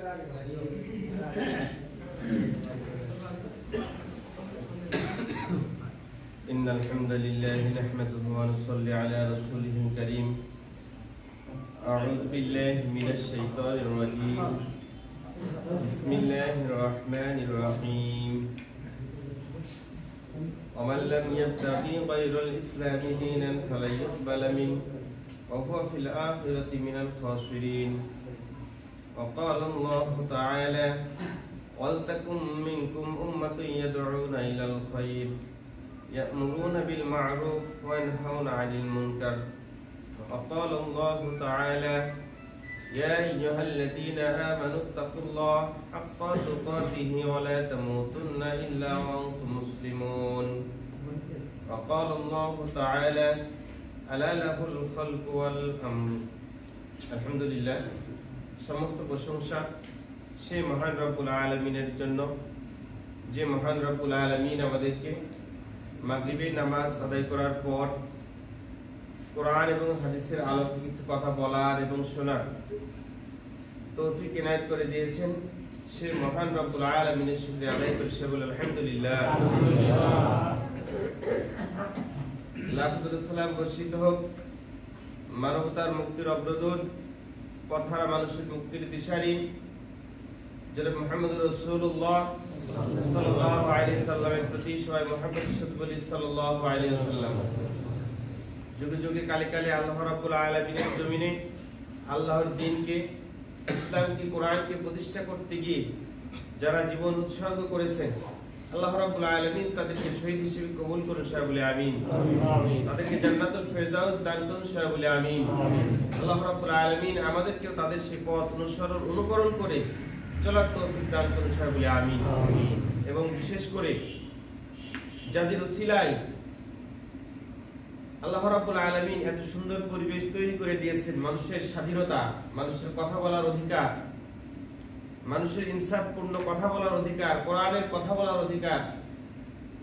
إن الحمد لله نحمده ونصلي على رسوله الكريم. أعوذ بالله من الشيطان الرجيم. بسم الله الرحمن الرحيم. ومن لم يبتغي غير الإسلام دينا فلن يقبل منه وهو في الآخرة من الخاسرين. وقال الله تعالى: ولتكن منكم أمة يدعون إلى الخير يأمرون بالمعروف وينهون عن المنكر. وقال الله تعالى: يا أيها الذين آمنوا اتقوا الله حق تقاته ولا تموتن إلا وأنتم مسلمون. وقال الله تعالى: ألا له الخلق والأمر. الحمد لله. সমস্ত প্রশংসা সেই মহান রব্বুল আলামিনের জন্য, যে মহান রব্বুল আলামিন আমাদেরকে মাগরিবের নামাজ আদায় করার পর কোরআন এবং হাদিসের আলোকে কিছু কথা বলার এবং শোনার তৌফিক এনায়েত করে দিয়েছেন। সেই মহান রব্বুল আলামিনের শুকরিয়া আদায় করে সে বলে আলহামদুলিল্লাহ। লাখ সালাম বর্ষিত হোক মানবতার মুক্তির অগ্রদূত, পথহারা মানুষের মুক্তির দিশারি জনাব মুহাম্মদ রাসূলুল্লাহ সাল্লাল্লাহু আলাইহি সাল্লামের প্রতি সবাই মুহাম্মদ বলি সাল্লাল্লাহু আলাইহি ওয়াসাল্লাম। যুগে যুগে কালে কালে আল্লাহ রাব্বুল আলামিনের জমিনে আল্লাহর দ্বীনকে, ইসলামকে, কোরআনকে প্রতিষ্ঠা করতে গিয়ে যারা জীবন উৎসর্গ করেছেন, আল্লাহ রাব্বুল আলামিন তাদেরকে শহীদ হিসেবে কবুল করুন সবাই বলে আমিন। তাদেরকে জান্নাতুল ফেরদাউস দান করুন সবাই বলে আমিন। আল্লাহ রাব্বুল আলামিন আমাদেরকেও তাদের সেই পথ অনুকরণ করে চলার তৌফিক দান করুন সবাই বলে আমিন। এবং বিশেষ করে যাদের উসিলায় আল্লাহ রাব্বুল আলামিন এত সুন্দর পরিবেশ তৈরি করে দিয়েছেন, মানুষের স্বাধীনতা, মানুষের কথা বলার অধিকার, মানুষের ইনসাফপূর্ণ কথা বলার অধিকার, কোরআনের কথা বলার অধিকার,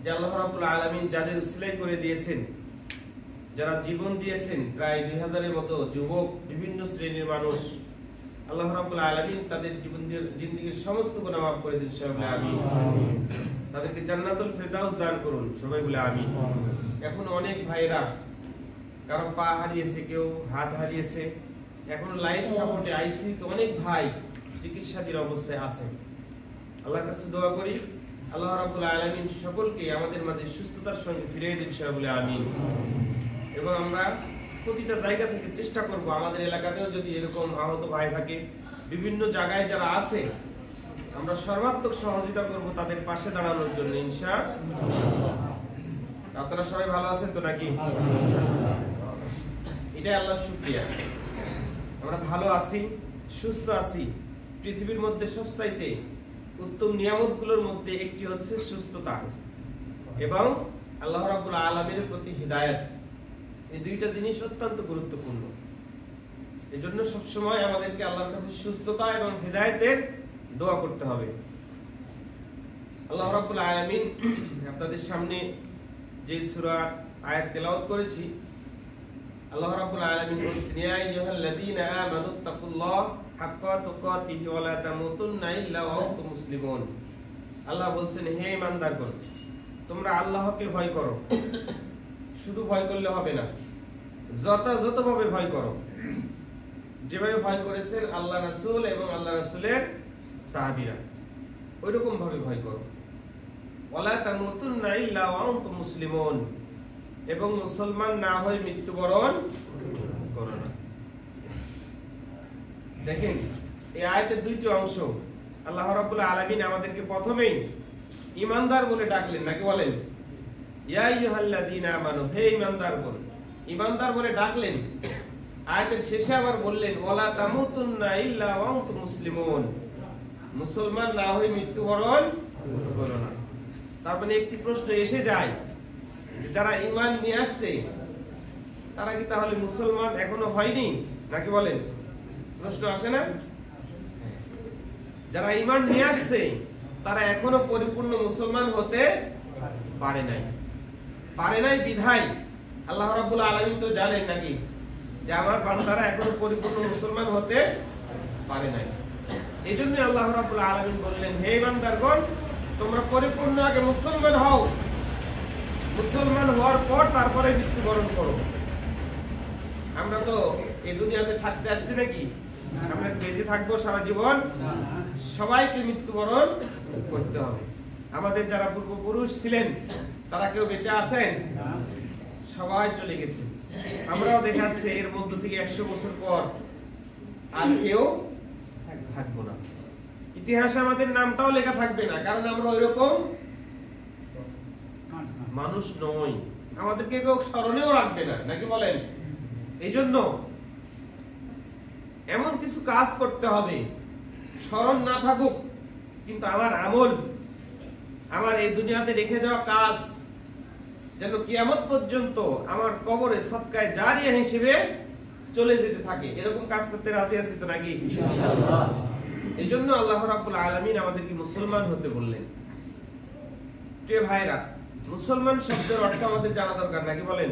যে আল্লাহ রাব্বুল আলামিন যাদের উসিলায় করে দিয়েছেন, যারা জীবন দিয়েছেন, প্রায় 2000-এর মতো যুবক, বিভিন্ন শ্রেণীর মানুষ, আল্লাহ রাব্বুল আলামিন তাদের জিন্দেগীর সমস্ত গুনাহ মাফ করে দিন সবাই বলে আমিন। তাদেরকে জান্নাতুল ফেরদাউস দান করুন সবাই বলে আমিন। এখন অনেক ভাইরা, কারো পা হারিয়েছে, কেউ হাত হারিয়েছে, এখন লাইফ সাপোর্টে আইসি তো অনেক ভাই চিকিৎসাধীন অবস্থায় আছেন। আল্লাহর কাছে দোয়া করি আল্লাহ রাব্বুল আলামিন সকলকে আমাদের মাঝে সুস্থতার সঙ্গে ফিরিয়ে দিন সবাই বলে আমিন। এবং আমরা প্রতিটা জায়গা থেকে চেষ্টা করব, আমাদের এলাকাতেও যদি এরকম আহত ভাই থাকে, বিভিন্ন জায়গায় যারা আছে, আমরা সর্বাত্মক সহযোগিতা করব তাদের পাশে দাঁড়ানোর জন্য ইনশাআল্লাহ। আপনারা সবাই ভালো আছেন তো নাকি? এটাই আল্লাহর শুকরিয়া, আমরা ভালো আছি, সুস্থ আছি। পৃথিবীর মধ্যে সবচাইতে উত্তম নিয়ামতগুলোর মধ্যে একটি হচ্ছে সুস্থতা এবং আল্লাহ রাব্বুল আলামিনের প্রতি হিদায়াত। এই দুইটা জিনিস অত্যন্ত গুরুত্বপূর্ণ। এজন্য সবসময় আমাদেরকে আল্লাহর কাছে সুস্থতা এবং হিদায়াতের দোয়া করতে হবে। আল্লাহ রাব্বুল আলামিন আপনাদের সামনে যে সূরা আয়াত তেলাওয়াত করেছি, আল্লাহ রাব্বুল আলামিন বলেছেন, ইয়া আইয়ুহাল্লাযীনা আমানুত্তাকুল্লাহ হাক্কা তুকাতিহি ওয়া লা তামুতুন্না ইল্লা ওয়া আনতুম মুসলিমুন। আল্লাহ বলেন, হে ঈমানদারগণ, তোমরা আল্লাহকে ভয় করো। শুধু ভয় করলে হবে না, যথাযথভাবে ভয় করো, যেভাবে ভয় করেছেন আল্লাহ রাসূল এবং আল্লাহ রাসূলের সাহাবীরা, ওইরকম ভাবে ভয় করো। ওয়ালা তামুতুন্না ইল্লা ওয়া আনতুম মুসলিমুন, এবং মুসলমান না হয়ে মৃত্যুবরণ করো না। দেখেন এই আয়াতের দুইটি অংশ। আল্লাহ রাব্বুল আলামিন আমাদেরকে প্রথমেই ঈমানদার বলে ডাকলেন, নাকি বলেন? ইয়া আইয়ুহাল্লাযীনা আমানু, হে ঈমানদারগণ, ঈমানদার বলে ডাকলেন। আয়াতের শেষে আবার বললেন, ওয়ালা তামুতুন্না ইল্লা ওয়া আনতুম মুসলিমুন, মুসলমান না হয়ে মৃত্যুবরণ করো না। তার মানে একটি প্রশ্ন এসে যায়, যারা ঈমান নিয়ে আসছে তারা কি তাহলে মুসলমান এখনো হয়নি, নাকি বলেন? প্রশ্ন আসে না? যারা ঈমান নিয়ে আসছে তারা এখনো পরিপূর্ণ মুসলমান হতে পারে নাই বিধায় আল্লাহ রাব্বুল আলামিন তো জানেন নাকি যে আমার বান্দারা এখনো পরিপূর্ণ মুসলমান হতে পারে নাই। এই জন্য আল্লাহ রাব্বুল আলামিন বললেন, হে বান্দারগণ, তোমরা পরিপূর্ণ আগে মুসলমান হও, মুসলমান হওয়ার পর তারপরে মৃত্যুবরণ করো। আমরা তো এই দুনিয়াতে থাকতে আসছি নাকি? আমরা বেঁচে থাকবো সারা জীবন? সবাইকে মৃত্যুবরণ করতে হবে। আমাদের যারা পূর্বপুরুষ ছিলেন তারা কেউ বেঁচে আছেন? সবাই চলে গেছে। আমরাও দেখাচ্ছে এর মধ্য থেকে 100 বছর পর আর কেউ থাকবো না। ইতিহাসে আমাদের নামটাও লেখা থাকবে না, কারণ আমরা ওইরকম মানুষ নই। আমাদেরকে কেউ স্মরণেও রাখবে না, নাকি বলেন? এই জন্য এমন কিছু কাজ করতে হবে, স্মরণ না থাকুক কিন্তু আমার আমল, আমার এই দুনিয়াতে রেখে যাওয়া কাজ যেন কিয়ামত পর্যন্ত আমার কবরে সদকায়ে জারিয়া হিসেবে চলে যেতে থাকে। এরকম কাজ করতে রাজি আছি তো নাকি? ইনশাআল্লাহ। এই জন্য আল্লাহ রাব্বুল আলামিন আমাদেরকে মুসলমান হতে বললেন। প্রিয় ভাইরা, মুসলমান শব্দের অর্থ আমাদের জানা দরকার, নাকি বলেন?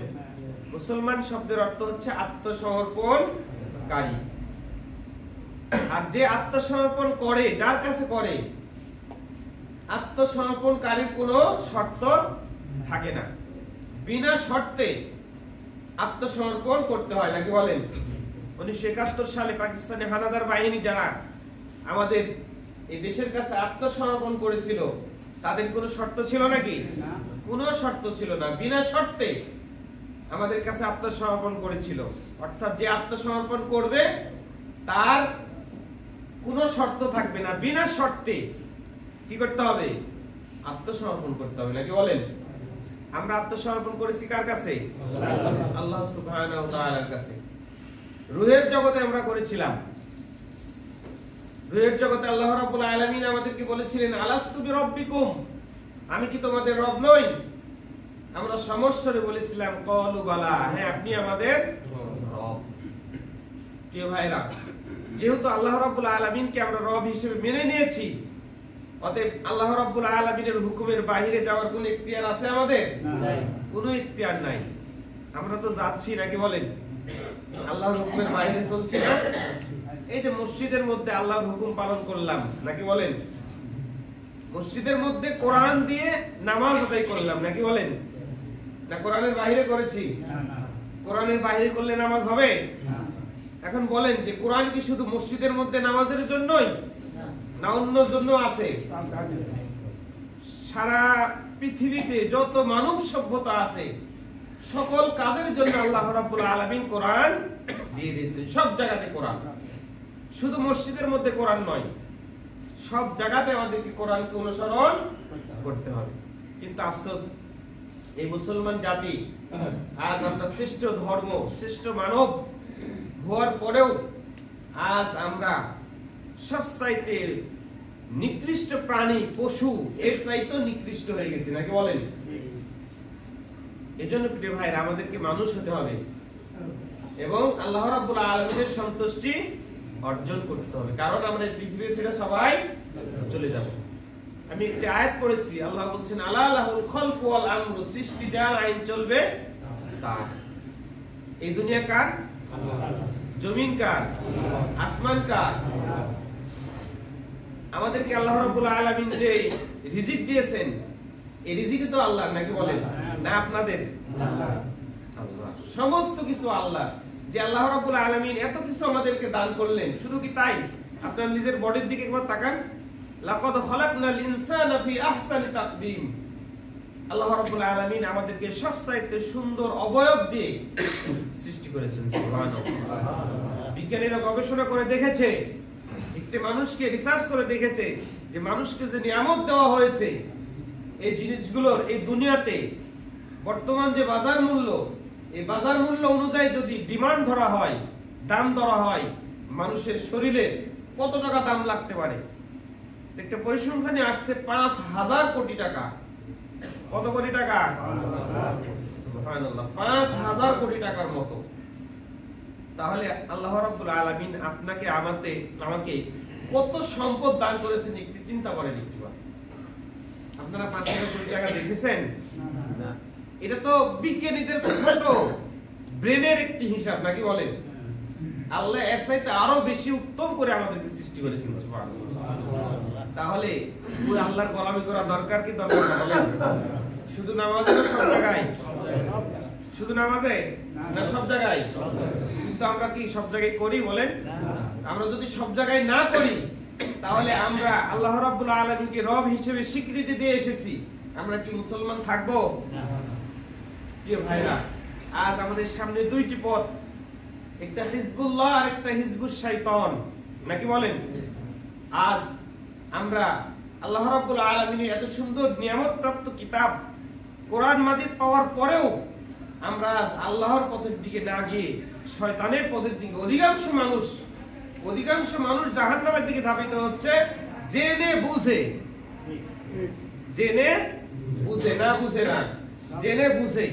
মুসলমান শব্দের অর্থ হচ্ছে আত্মসমর্পণকারী। আর যে আত্মসমর্পণ করে, যার কাছে করে, আত্মসমর্পণকারীর কোনো শর্ত থাকে না, বিনা শর্তে আত্মসমর্পণ করতে হয়, নাকি বলেন? 1971 সালে পাকিস্তানে হানাদার বাহিনী যারা আমাদের এই দেশের কাছে আত্মসমর্পণ করেছিল, তাদের কোনো শর্ত ছিল নাকি? কোনো শর্ত ছিল না, বিনা শর্তে আমাদের কাছে আত্মসমর্পণ করেছিল। অর্থাৎ যে আত্মসমর্পণ করবে তার কোনো শর্ত থাকবে না, বিনা শর্তে কি করতে হবে? আত্মসমর্পণ করতে হবে, নাকি বলেন? আমরা আত্মসমর্পণ করেছি কার কাছে? আল্লাহ সুবহানাহু ওয়া তাআলার কাছে। রূহের জগতে আমরা করেছিলাম। রূহের জগতে আল্লাহ রাব্বুল আলামিন আমাদেরকে বলেছিলেন, আলাস্তু বিরাব্বিকুম, আমি কি তোমাদের রব নই? আমরা সমস্বরে বলেছিলাম, ক্বালু বালা, হ্যাঁ আপনি আমাদের রব। প্রিয় ভাইরা, যেহেতু আল্লাহ রাব্বুল আলামিনকে আমরা রব হিসেবে মেনে নিয়েছি, অতএব আল্লাহ রাব্বুল আলামিনের হুকুমের বাইরে যাওয়ার কোনো ইখতিয়ার আছে আমাদের? কোনো ইখতিয়ার নাই। আমরা তো যাচ্ছি, নাকি বলেন? আল্লাহর হুকুমের বাইরে চলছি না। এই যে মসজিদের মধ্যে আল্লাহর হুকুম পালন করলাম, নাকি বলেন? মসজিদের মধ্যে কোরআন দিয়ে নামাজ আদায় করলাম, নাকি বলেন? না কোরআনের বাইরে করেছি? কোরআনের বাইরে করলে নামাজ হবে? এখন বলেন যে কোরআন কি শুধু মসজিদের মধ্যে নামাজের জন্যই, না অন্য জন্য আছে? সারা পৃথিবীতে যত মানব সভ্যতা আছে সকল কাজের জন্য আল্লাহ রাব্বুল আলামিন কোরআন দিয়ে দিয়েছেন। সব জায়গাতে কোরআন, শুধু মসজিদের মধ্যে কোরআন নয়, সব জায়গাতে আমাদেরকে কোরআনকে অনুসরণ করতে হবে। কিন্তু আফসোস, এই মুসলমান জাতি আজ আমরা শ্রেষ্ঠ ধর্ম, শ্রেষ্ঠ মানব হওয়ার পরেও আজ আমরা সবচাইতে নিকৃষ্ট প্রাণী, পশু, এর চাইতে নিকৃষ্ট হয়ে গেছি, নাকি বলেন? এজন্য প্রিয় ভাইরা, আমাদেরকে মানুষ হতে হবে এবং আল্লাহ রাব্বুল আলামিনের সন্তুষ্টি অর্জন করতে হবে, কারণ আমরা এই পৃথিবী ছেড়ে সবাই চলে যাব। আমি একটি আয়াত পড়েছি, আল্লাহ বলছেন, আলা লাহুল খালকু ওয়াল আমরু, সৃষ্টি যার, আইন চলবে তার। এই দুনিয়া কার? জমিন কার? আসমান কার? আমাদেরকে আল্লাহ রাব্বুল আলামিন যে রিজিক দিয়েছেন, এই রিজিক তো আল্লাহ, নাকি বলেন? না আপনাদের? আল্লাহ। সমস্ত কিছু আল্লাহ। যে আল্লাহ রাব্বুল আলামিন এত কিছু আমাদেরকে দান করলেন, শুধু কি তাই? আপনার নিজের বডির দিকে একবার তাকান। লাকাদ খালাকনাল ইনসানা ফি আহসানি তাকবীম। আল্লাহ রাব্বুল আলামিন আমাদেরকে সবচাইতে সুন্দর অবয়ব দিয়ে সৃষ্টি করেছেন। সুবহানাল্লাহ। বিজ্ঞানীরা গবেষণা করে দেখেছে, একটি মানুষকে রিসার্চ করে দেখেছে যে মানুষকে যে নিয়ামত দেওয়া হয়েছে, এই জিনিসগুলোর এই দুনিয়াতে বর্তমান যে বাজার মূল্য, এই বাজার মূল্য অনুযায়ী যদি ডিমান্ড ধরা হয়, দাম ধরা হয়, মানুষের শরীরে কত টাকা দাম লাগতে পারে? একটা পরিসংখ্যানে আসছে 5,000 কোটি টাকা। কত কোটি টাকা? সুবহানাল্লাহ, 5,000 কোটি টাকার মতো। তাহলে আল্লাহ রাব্বুল আলামিন আপনাকে আমাকে কত সম্পদ দান করেছেন, একটু চিন্তা করেন। একটুবার আপনারা 5,000 কোটি টাকা দেখেছেন? না। এটা তো বিজ্ঞানীদের ছোট ব্রেনের একটি হিসাব, নাকি বলেন? আল্লাহ এর চাইতে আরো বেশি উত্তম করে আমাদেরকে সৃষ্টি করেছেন। সুবহানাল্লাহ। তাহলে ওই আল্লাহর গোলামি করা দরকার কি দরকার না বলেন? শুধু নামাজে না সব জায়গায়? শুধু নামাজে না সব জায়গায়? কিন্তু আমরা কি সব জায়গায় করি বলেন? আমরা যদি সব জায়গায় না করি তাহলে আমরা আল্লাহ রাব্বুল আলামিনকে রব হিসেবে স্বীকৃতি দিয়ে এসেছি, আমরা কি মুসলমান থাকবো? প্রিয় ভাইরা, আজ আমাদের সামনে দুইটি পথ, একটা হিজবুল্লাহ আর একটা হিজবুশ শাইতান, নাকি বলেন? আজ আমরা আল্লাহ রাব্বুল আলামিনের এত সুন্দর নিয়ামত প্রাপ্ত কিতাব কোরআন মাজিদ পাওয়ার পরেও আমরা আল্লাহর পথের দিকে না গিয়ে শয়তানের পথের দিকে অধিকাংশ মানুষ জাহান্নামের দিকে ধাবিত হচ্ছে, জেনে বুঝে জেনে বুঝে।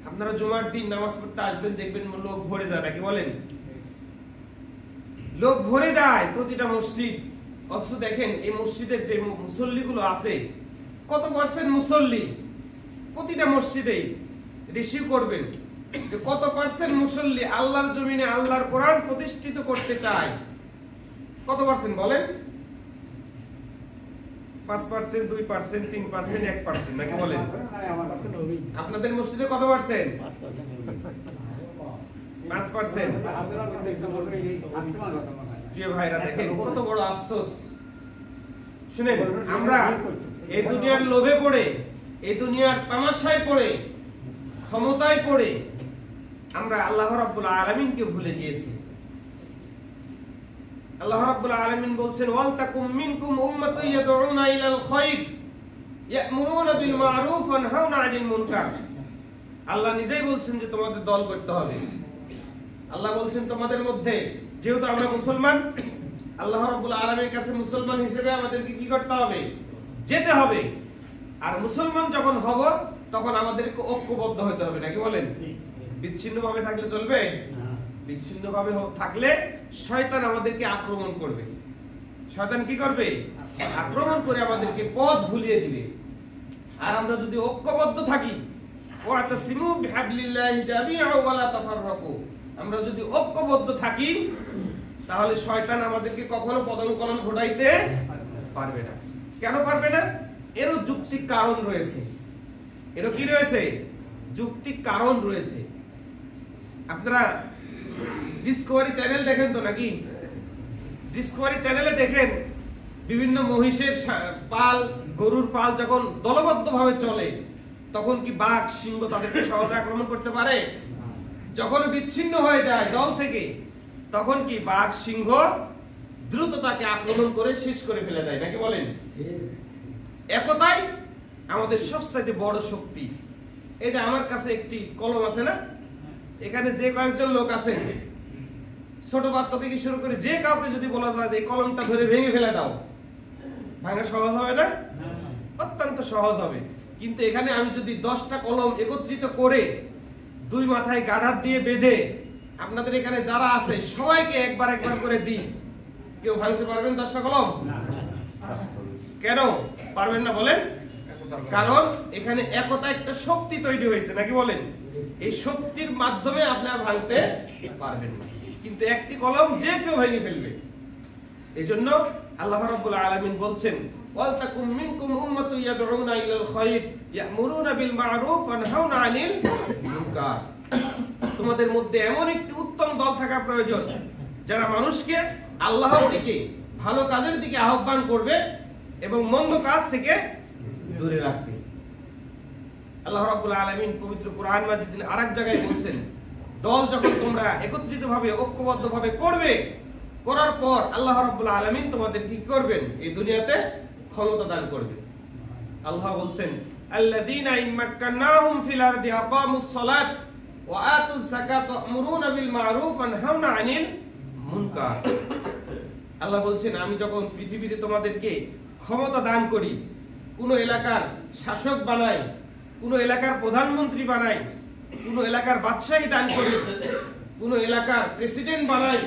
আপনারা জুমার দিন নামাজ পড়তে আসবেন, দেখবেন লোক ভরে যায়, নাকি বলেন? লোক ভরে যায় প্রতিটা মসজিদ। অথচ দেখেন এই মসজিদের যে মুসল্লিগুলো আছে, কত পার্সেন্ট মুসল্লি প্রতিটা মসজিদে রিসিভ করবেন যে কত পার্সেন্ট মুসল্লি আল্লাহর জমিনে আল্লাহর কোরআন প্রতিষ্ঠিত করতে চায়? কত পার্সেন্ট বলেন? 5%, 2%, 3%, 1%, নাকি বলেন? আপনাদের মসজিদে কত পার্সেন্ট? 5%। প্রিয় ভাইরা, দেখেন কত বড় আফসোস। শুনেন, আমরা এই দুনিয়ার লোভে পড়ে, এই দুনিয়ার তামাশায় পড়ে, ক্ষমতায় পড়ে আমরা আল্লাহ রাব্বুল আলামিনকে ভুলে গিয়েছি। আল্লাহ রাব্বুল আলামিন বলছেন, ওয়াল তাকুম মিনকুম উম্মাতুন ইয়াদউনা ইলাল খায়র ইয়া'মুরুনা বিল মা'রুফ ওয়া ইয়ানহাউনা আনিল মুনকার। আল্লাহ নিজেই বলছেন যে তোমাদের দল করতে হবে। আল্লাহ বলছেন তোমাদের মধ্যে, যেহেতু আমরা মুসলমান, আল্লাহ রাব্বুল আলামিনের কাছে মুসলমান হিসেবে আমাদেরকে কি করতে হবে? যেতে হবে। আর মুসলমান যখন হব তখন আমাদেরকে ঐক্যবদ্ধ হতে হবে, নাকি বলেন? বিচ্ছিন্ন ভাবে থাকলে চলবে? বিচ্ছিন্ন ভাবে থাকলে শয়তান আমাদেরকে আক্রমণ করবে। শয়তান কি করবে? আক্রমণ করে আমাদেরকে পথ ভুলিয়ে দিবে। আর আমরা যদি ঐক্যবদ্ধ থাকি, ওয়াতাসিমু বিহাবলিল্লাহি জামিআ ওয়া লা তাফাররাকু, আমরা যদি ঐক্যবদ্ধ থাকি তাহলে শয়তান আমাদেরকে কখনো পদস্খলন ঘটাইতে পারবে না। কেন পারবে না? এরও যুক্তিক কারণ রয়েছে। এরও কি রয়েছে? যুক্তিক কারণ রয়েছে। আপনারা ডিসকভারি চ্যানেল দেখেন তো নাকি? ডিসকভারি চ্যানেলে দেখেন বিভিন্ন মহিষের পাল, গরুর পাল যখন দলবদ্ধভাবে চলে তখন কি বাঘ, সিংহ তাদেরকে সহজে আক্রমণ করতে পারে? যখন বিচ্ছিন্ন হয়ে যায় দল থেকে তখন কি বাঘ, সিংহ দ্রুত তাকে আক্রমণ করে শেষ করে ফেলে দেয়, নাকি বলেন? একতাই আমাদের সবচেয়ে বড় শক্তি। এই যে আমার কাছে একটি কলম আছে না, এখানে যে কয়েকজন লোক আছেন, ছোট বাচ্চা থেকে শুরু করে যে কাউকে যদি বলা যায় যে কলমটা ধরে ভেঙে ফেলে দাও, ভাঙা সহজ হবে না? অত্যন্ত সহজ হবে। কিন্তু এখানে আমি যদি 10টা কলম একত্রিত করে দুই মাথায় গাঢ়াত দিয়ে বেঁধে আপনাদের এখানে যারা আছে সবাইকে একবার করে দিই, কেউ ভাঙতে পারবেন 10টা কলম? কেন পারবেন না বলেন? কারণ এখানে একতা, একটা শক্তি তৈরি হয়েছে, নাকি বলেন? এই শক্তির মাধ্যমে আপনারা ভাঙতে পারবেন না। কিন্তু একটি কলম যে কেউ ভেঙে ফেলবে। এজন্য আল্লাহ রাব্বুল আলামিন বলছেন, ওয়াল তাকুম মিনকুম উম্মাতুন ইয়াদউনা ইলাল খায়র ইয়া'মুরুনা বিল মা'রুফ ওয়া ইয়ানহাউনা আনিল মুনকার। তোমাদের মধ্যে এমন একটি উত্তম দল থাকা প্রয়োজন যারা মানুষকে আল্লাহর দিকে, ভালো কাজের দিকে আহ্বান করবে এবং মন্দ কাজ থেকে দূরে রাখবে। আল্লাহ রাব্বুল আলামিন পবিত্র কোরআন মাজিদে আরেক জায়গায় বলছেন, দল যখন তোমরা একত্রিতভাবে, ঐক্যবদ্ধভাবে করবে, করার পর আল্লাহ রাব্বুল আলামিন তোমাদেরকে কি করবেন? এই দুনিয়াতে ক্ষমতা দান করবেন। আল্লাহ বলছেন, আল্লাযীনা ইম্মাক্কানাহুম ফিল আরদি আকামুস সালাত ওয়া আতুজ যাকাত ওয়া ইয়া'মুরুনা বিল মা'রুফ ওয়া ইয়ানহাউনা আনিল মুনকার। আল্লাহ বলছেন, আমি যখন পৃথিবীতে তোমাদেরকে ক্ষমতা দান করি, কোন এলাকার শাসক বানাই, কোন এলাকার প্রধানমন্ত্রী বানাই, কোন এলাকার বাদশাহী দান করি, কোন এলাকার প্রেসিডেন্ট বানাই,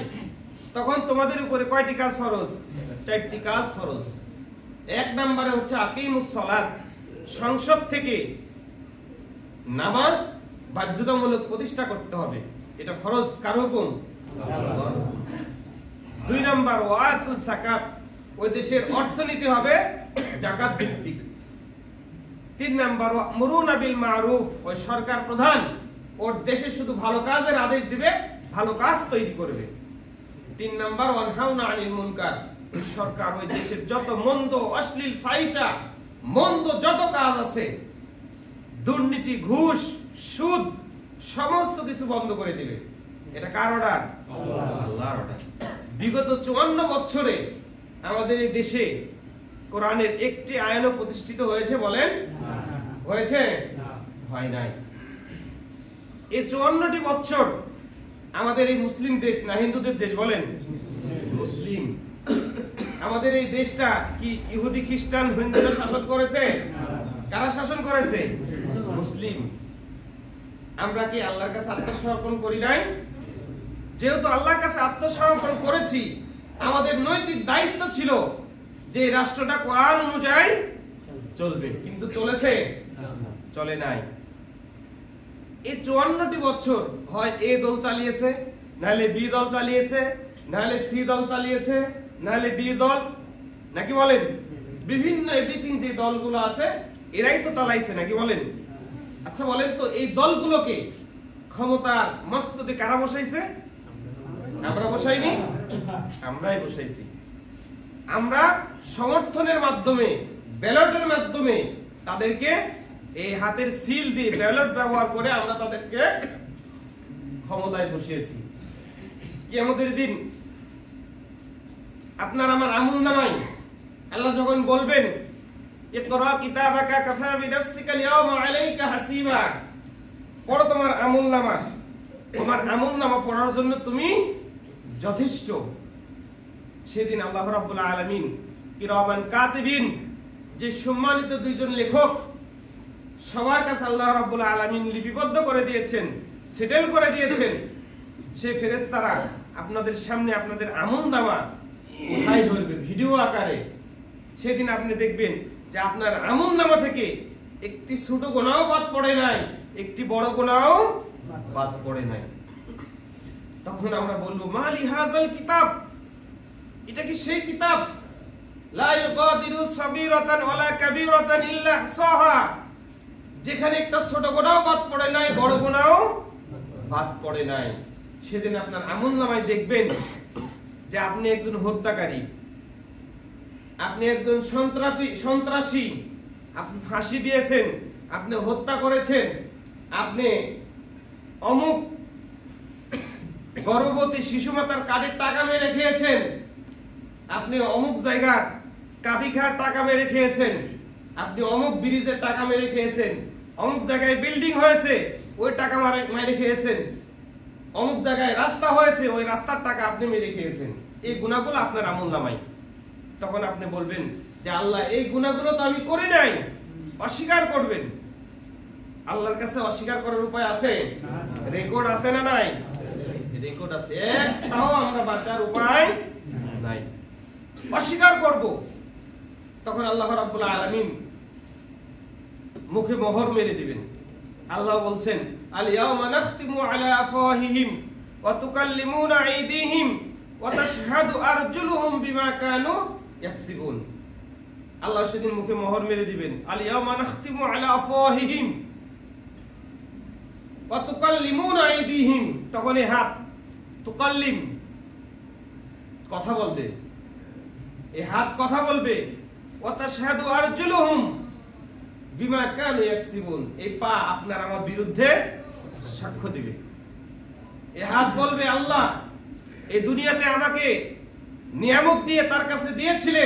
তখন তোমাদের উপরে কয়টি কাজ ফরজ? 4টি কাজ ফরজ। 1 নম্বরে হচ্ছে আকিমুস সালাত, সংসদ থেকে নামাজ বাধ্যতামূলক প্রতিষ্ঠা করতে হবে, এটা ফরজ। কার হুকুম? 2 নম্বর ওয়াতুজ যাকাত, ওই দেশের অর্থনীতি হবে যাকাত ভিত্তিক। 3 নাম্বার ওয়া'মুরুনা বিল মা'রুফ, ওই সরকার প্রধান ওর দেশে শুধু ভালো কাজের আদেশ দিবে, ভালো কাজ তৈরি করবে। 3 নাম্বার ওয়ানহাউনা আনিল মুনকার, ওই সরকার ওই দেশের যত মন্দ, অশ্লীল, ফাহিশা, মন্দ যত কাজ আছে, দুর্নীতি, ঘুষ, সুদ, সমস্ত কিছু বন্ধ করে দিবে। এটা কার অর্ডার? আল্লাহর অর্ডার। বিগত 54 বছরে আমাদের এই দেশে কোরআনের একটি আইনও প্রতিষ্ঠিত হয়েছে বলেন? হয়েছে? হয় নাই। এই 54টি বছর আমাদের এই মুসলিম দেশ না হিন্দুদের দেশ বলেন? মুসলিম। আমাদের এই দেশটা কি ইহুদি, খ্রিস্টান, হিন্দুরা শাসন করেছে? কারা শাসন করেছে? মুসলিম। আমরা কি আল্লাহর কাছে আত্মসমর্পণ করি নাই? যেহেতু আল্লাহর কাছে আত্মসমর্পণ করেছি, আমাদের নৈতিক দায়িত্ব ছিল যে এই রাষ্ট্রটা কোরআন অনুযায়ী চলবে। কিন্তু চলেছে? চলে নাই। এই 54টি বছর হয় এ দল চালিয়েছে, নাহলে বি দল চালিয়েছে, নাহলে সি দল চালিয়েছে, নাহলে ডি দল, নাকি বলেন? বিভিন্ন এভরিথিং যে দলগুলো আছে এরাই তো চালাইছে, নাকি বলেন? আচ্ছা বলেন তো, এই দলগুলোকে ক্ষমতার মস্তদে কারা বসাইছে? আমরা বসাইনি, আমরাই বসাইছি। আমরা সমর্থনের মাধ্যমে, ব্যালটের মাধ্যমে তাদেরকে এই হাতের সিল দিয়ে ব্যালট ব্যবহার করে আমরা তাদেরকে ক্ষমতায় বসিয়েছি। কিয়ামতের দিন আপনার আমার আমলনামায় আল্লাহ যখন বলবেন, ইকরা কিতাবাকা কাফা বিনাফসিকা আল-ইয়াওমা আলাইকা হাসিবা, পড়ো তোমার আমলনামা, তোমার আমলনামা পড়ার জন্য তুমি যথেষ্ট। সেদিন আল্লাহ রাব্বুল আলামিন কিরামান কাতিবিন, যে সম্মানিত দুইজন লেখক সবার কাছে আল্লাহ রাব্বুল আলামিন লিপিবদ্ধ করে দিয়েছেন, সেটেল করে দিয়েছেন, সেই ফেরেশতারা আপনাদের সামনে আপনাদের আমলনামা উঠাই ধরবে ভিডিও আকারে। সেদিন আপনি দেখবেন যে আপনার আমলনামা থেকে একটি ছোট গুনাহও বাদ পড়ে নাই, একটি বড় গুনাহও বাদ পড়ে নাই। তখন আমরা বলবো, মালি হাযাল কিতাব, এটা কি সেই কিতাব লা ইউগাদিরু সাগীরাতান ওয়ালা কাবীরাতান ইল্লা আহসাহা, যেখানে একটা ছোট গুনাহও বাদ পড়ে নাই, বড় গুনাহও বাদ পড়ে নাই। সেদিন আপনার আমলনামায় দেখবেন যে আপনি একজন হত্যাকারী, আপনি একজন সন্ত্রাসী, আপনি ফাঁসি দিয়েছেন, আপনি হত্যা করেছেন, আপনি অমুক গর্ভবতী শিশুমাতার কার্ডের টাকা মেরে খেয়েছেন, আপনি অমুক জায়গার কাবিখার টাকা মেরে খেয়েছেন, আপনি অমুক ব্রিজের টাকা মেরে খেয়েছেন, অমুক জায়গায় বিল্ডিং হয়েছে ওই টাকা মেরে খেয়েছেন, অমুক জায়গায় রাস্তা হয়েছে ওই রাস্তার টাকা আপনি মেরে খেয়েছেন। এই গুনাহগুলো আপনার আমলনামায়। তখন আপনি বলবেন যে আল্লাহ, এই গুনাহগুলো তো আমি করি নাই, অস্বীকার করবেন। আল্লাহর কাছে অস্বীকার করার উপায় আছে? রেকর্ড আছে না নাই? রেকর্ড আছে, একটাও আমরা বাঁচার উপায় নাই, অস্বীকার করব। তখন আল্লাহ রাব্বুল আলামিন মুখে মোহর মেরে দিবেন। আল্লাহ বলছেন, আল ইয়াওমা নাখতিমু আলা আফওয়াহিহিম ওয়া তুকাল্লিমুনা আইদিহিম ওয়া তাশহাদু আরজুলুহুম বিমা কানু ইয়াকসিবুন। আল্লাহ সেদিন মুখে মোহর মেরে দিবেন। আল ইয়াওমা নাখতিমু আলা আফওয়াহিহিম ওয়া তুকাল্লিমুনা আইদিহিম, তখন এই হাত তুকাল্লিম কথা বলবে, এই হাত কথা বলবে। ওয়া তাশহাদু আরজুলুহুম বিমা কানু ইয়াকসিবুন, এই পা আপনার আমার বিরুদ্ধে সাক্ষ্য দিবে। এই হাত বলবে, আল্লাহ এই দুনিয়াতে আমাকে নিয়ামত দিয়ে তার কাছে দিয়েছিলে,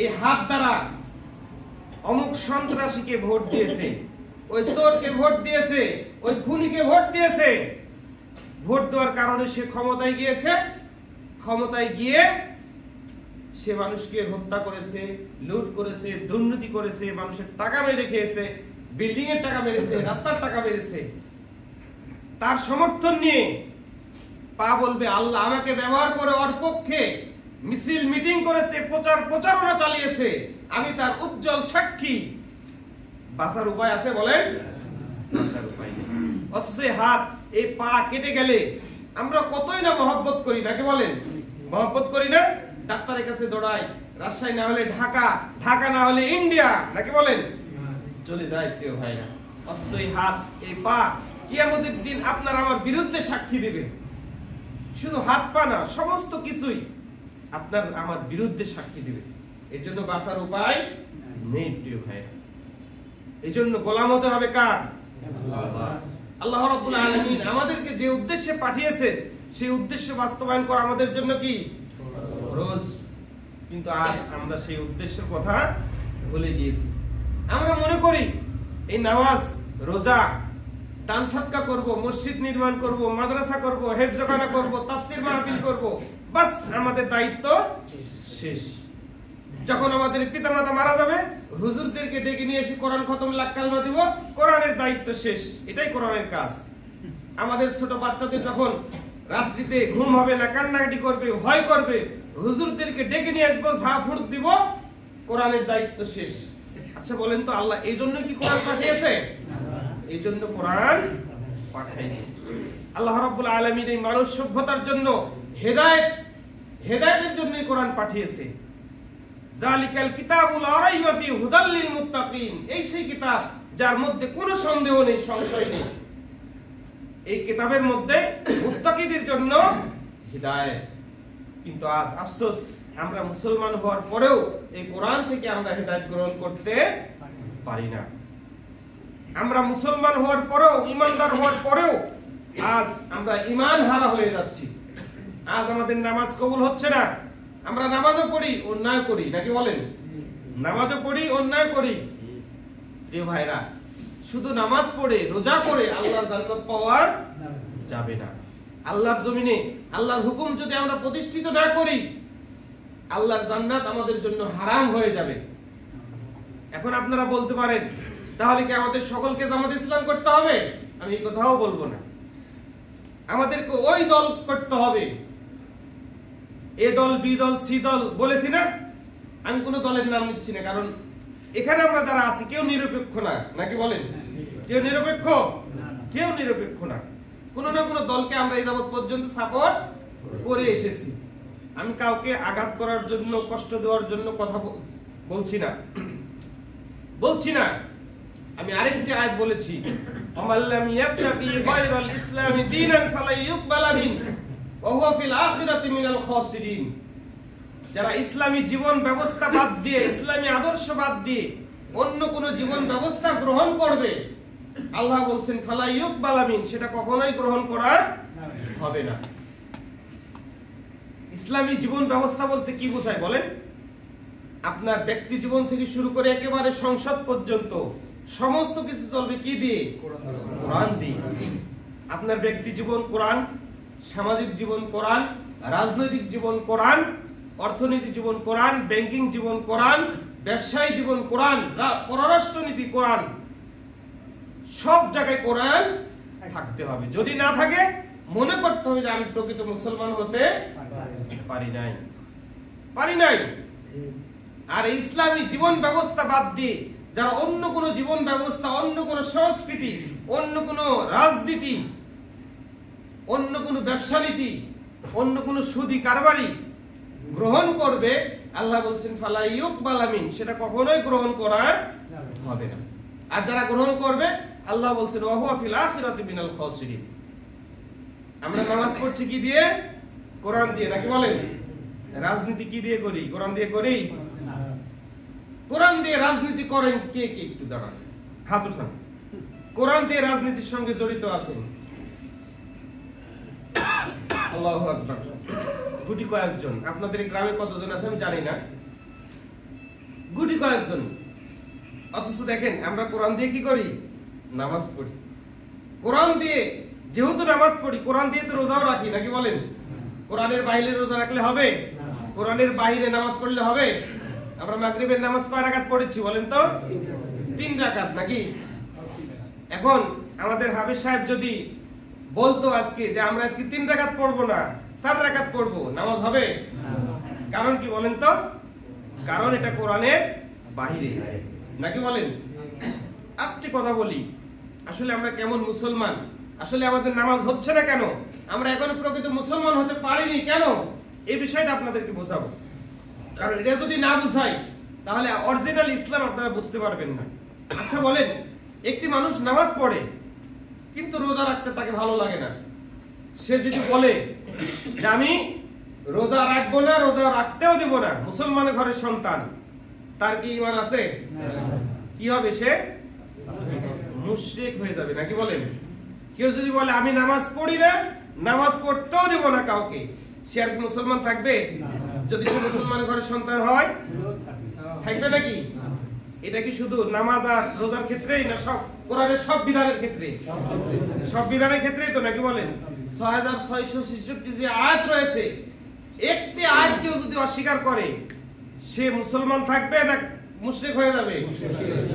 এই হাত দ্বারা অমুক সন্ত্রাসীকে ভোট দিয়েছে, ওই চোরকে ভোট দিয়েছে, ওই খুনিকে ভোট দিয়েছে। ভোট দেওয়ার কারণে সে ক্ষমতায় গিয়েছে, ক্ষমতায় গিয়ে সে মানুষকে হত্যা করেছে, লুট করেছে, দুর্নীতি করেছে, মানুষের টাকা মেরে খেয়েছে, বিল্ডিং এর টাকা মেরেছে, রাস্তার টাকা মেরেছে। তার সমর্থন নিয়ে পা বলবে, আল্লাহ আমাকে ব্যবহার করে ওর পক্ষে মিছিল মিটিং করেছে, প্রচারণা চালিয়েছে, আমি তার উজ্জ্বল সাক্ষী। বাঁচার উপায় আছে বলেন? বাঁচার উপায় নেই। অথচ হাত, এই পা কেটে গেলে আমরা কতই না মহব্বত করি, নাকি বলেন? মহব্বত করি না? ডাক্তারের কাছে দৌড়ায়, রাজশাহী না হলে ঢাকা, ঢাকা না হলে ইন্ডিয়া, নাকি বলেন? চলে যায় প্রিয় ভাইরা। অথচ এই হাত, এই পা কিয়ামতের দিন আপনার আমার বিরুদ্ধে সাক্ষী দেবে। শুধু হাত পা না, সমস্ত কিছুই আপনার আমার বিরুদ্ধে সাক্ষী দেবে। এর জন্য বাঁচার উপায় নেই প্রিয় ভাইরা। এই জন্য গোলাম হতে হবে কার? আল্লাহ রাব্বুল আলামিন আমাদেরকে যে উদ্দেশ্যে পাঠিয়েছে সেই উদ্দেশ্য বাস্তবায়ন করা আমাদের জন্য কি ফরজ। কিন্তু আজ আমরা সেই উদ্দেশ্যের কথা ভুলে গিয়েছি। আমরা মনে করি এই নামাজ, রোজা, দান সদকা করব, মসজিদ নির্মাণ করব, মাদ্রাসা করব, হেফজখানা করব, তাফসীর মাহফিল করব, বাস আমাদের দায়িত্ব শেষ। যখন আমাদের পিতামাতা মারা যাবে, হুজুরদেরকে ডেকে নিয়ে এসে কোরআন খতম লাখ কালমা দিব, কোরআনের দায়িত্ব শেষ। এটাই কোরআনের কাজ। আমাদের ছোট বাচ্চাদের যখন রাত্রিতে ঘুম হবে না, কান্নাকাটি করবে, ভয় করবে, হুজুরদেরকে ডেকে নিয়ে আসবো, ঝাঁফুড় দিব, কোরআনের দায়িত্ব শেষ। আচ্ছা বলেন তো, আল্লাহ এই জন্য কি কোরআন পাঠিয়েছে? এই জন্য কোরআন পাঠায়নি। আল্লাহ রাব্বুল আলামিন এই মানব সভ্যতার জন্য হেদায়েতের জন্য কোরআন পাঠিয়েছে। যালিকাল কিতাবুল লা রাইবা ফি হুদাল লিল মুত্তাকিন। এই সেই কিতাব যার মধ্যে কোনো সন্দেহ নেই, সংশয় নেই। এই কিতাবের মধ্যে মুত্তাকিদের জন্য হিদায়াত। কিন্তু আজ আফসোস, আমরা মুসলমান হওয়ার পরেও এই কোরআন থেকে আমরা হিদায়াত গ্রহণ করতে পারি না। আমরা মুসলমান হওয়ার পরেও, ঈমানদার হওয়ার পরেও আজ আমরা ঈমান হারা হয়ে যাচ্ছি। আজ আমাদের নামাজ কবুল হচ্ছে না। আমরা নামাজও পড়ি, অন্যায় করি, নাকি বলেন? নামাজও পড়ি, অন্যায় করি। প্রিয় ভাইরা, শুধু নামাজ পড়ে, রোজা করে আল্লাহর জান্নাত পাওয়া যাবে না। আল্লাহর জমিনে আল্লাহর হুকুম যদি আমরা প্রতিষ্ঠিত না করি, আল্লাহর জান্নাত আমাদের জন্য হারাম হয়ে যাবে। এখন আপনারা বলতে পারেন, তাহলে কি আমাদের সকলকে জামাত ইসলাম করতে হবে? আমি এই কথাও বলবো না। আমাদেরকে ওই দল করতে হবে, এ দল, বি দল, সি দল বলেছি না? আমি কোন দলের নাম নিচ্ছি না, কারণ এখানে আমরা যারা আছি কেউ নিরপেক্ষ না, নাকি বলেন? কেউ নিরপেক্ষ? কেউ নিরপেক্ষ না। কোন না কোন দলকে আমরা এই যাবত পর্যন্ত সাপোর্ট করে এসেছি। আমি কাউকে আঘাত করার জন্য, কষ্ট দেওয়ার জন্য কথা বলছি না। আমি আরেকটি আয়াত বলেছি, আমাল্লাম ইয়াবতাগি গায়রাল ইসলামি দীনান ফালা ইউকবালা মিন ওয়া হুয়া ফিল আখিরাতি মিনাল খাসিরিন। যারা ইসলামী জীবন ব্যবস্থা বাদ দিয়ে, ইসলামী আদর্শ বাদ দিয়ে অন্য কোন জীবন ব্যবস্থা গ্রহণ করবে, আল্লাহ বলছেন ফালা ইউকবালা মিন, সেটা কখনোই গ্রহণ করা হবে না। ইসলামী জীবন ব্যবস্থা বলতে কি বোঝায় বলেন? আপনার ব্যক্তি জীবন থেকে শুরু করে একেবারে সংসদ পর্যন্ত সমস্ত কিছু চলবে কি দিয়ে? কোরআন দিয়ে। আপনার ব্যক্তি জীবন কোরআন, সামাজিক জীবন কোরআন, রাজনৈতিক জীবন কোরআন, অর্থনৈতিক জীবন কোরআন, ব্যাংকিং জীবন কোরআন, ব্যবসায়ী জীবন কোরআন, পররাষ্ট্রনীতি কোরআন, সব জায়গায় কোরআন থাকতে হবে। যদি না থাকে, মনে করতে হবে যে আমি প্রকৃত মুসলমান হতে পারি নাই। আর ইসলামী জীবন ব্যবস্থা বাদ দিয়ে যারা অন্য কোন জীবন ব্যবস্থা, অন্য কোন সংস্কৃতি, অন্য কোন রাজনীতি, অন্য কোন ব্যবসা নীতি, অন্য কোন সুদি কারবারি গ্রহণ করবে, আল্লাহ বলছেন ফালা ইউকবালা মিন, সেটা কখনোই গ্রহণ করা হবে না। আর যারা গ্রহণ করবে, আল্লাহ বলছেন ওয়া হুয়া ফিল আখিরাতি মিনাল খাসিরিন। আমরা নামাজ পড়ছি কি দিয়ে? কোরআন দিয়ে, নাকি বলেন? রাজনীতি কি দিয়ে করি? কোরআন দিয়ে করি। কোরআন দিয়ে রাজনীতি করেন কে কে? একটু দাঁড়ান, হাত উঠান। কোরআন দিয়ে রাজনীতির সঙ্গে জড়িত আছেন? আল্লাহু আকবার। গুটি কয়েকজন। আপনাদের গ্রামে কতজন আছে আমি জানি না, গুটি কয়েকজন। অথচ দেখেন আমরা কোরআন দিয়ে কি করি? নামাজ পড়ি। কোরআন দিয়ে যেহেতু নামাজ পড়ি, কোরআন দিয়ে তো রোজাও রাখি, নাকি বলেন? কোরআনের বাইরে রোজা রাখলে হবে? কোরআনের বাইরে নামাজ পড়লে হবে? আমরা মাগরিবের নামাজ কয় রাকাত পড়েছি বলেন তো? 3 রাকাত, নাকি? এখন আমাদের হাফেজ সাহেব যদি বলতো আজকে যে আমরা আজকে 3 রাকাত পড়বো না, 4 রাকাত পড়বো, নামাজ হবে? কারণ কি বলেন তো? কারণ এটা কোরআনের বাইরে, নাকি বলেন? আপনি কথা বলি, আসলে আমরা কেমন মুসলমান? আসলে আমাদের নামাজ হচ্ছে না কেন? আমরা এখনো প্রকৃত মুসলমান হতে পারিনি কেন? এই বিষয়টা আপনাদেরকে বোঝাবো। কারণ এটা যদি না বুঝাই তাহলে অরিজিনাল ইসলাম আপনারা বুঝতে পারবেন না। আচ্ছা বলেন, একটি মানুষ নামাজ পড়ে কিন্তু রোজা রাখতে তাকে ভালো লাগে না। সে যদি বলে যে আমি রোজা রাখবো না, রোজা রাখতেও দেব না, মুসলমানের ঘরের সন্তান, তার কি ঈমান আছে? কি হবে? সে মুশরিক হয়ে যাবে, নাকি বলেন? কেউ যদি বলে আমি নামাজ পড়ি না, নামাজ পড়তেও দেব না কাউকে, সে আর কি মুসলমান থাকবে? যদি সে মুসলমানের ঘরের সন্তান হয় থাকবে নাকি? এটা কি শুধু নামাজ আর রোজার ক্ষেত্রেই না সব কোরআনের সব বিধানের ক্ষেত্রে? সব বিধানের ক্ষেত্রেই তো, নাকি বলেন? 6666 যে আয়াত রয়েছে, একটি আয়াত কেউ যদি অস্বীকার করে সে মুসলমান থাকবে না মুশরিক হয়ে যাবে?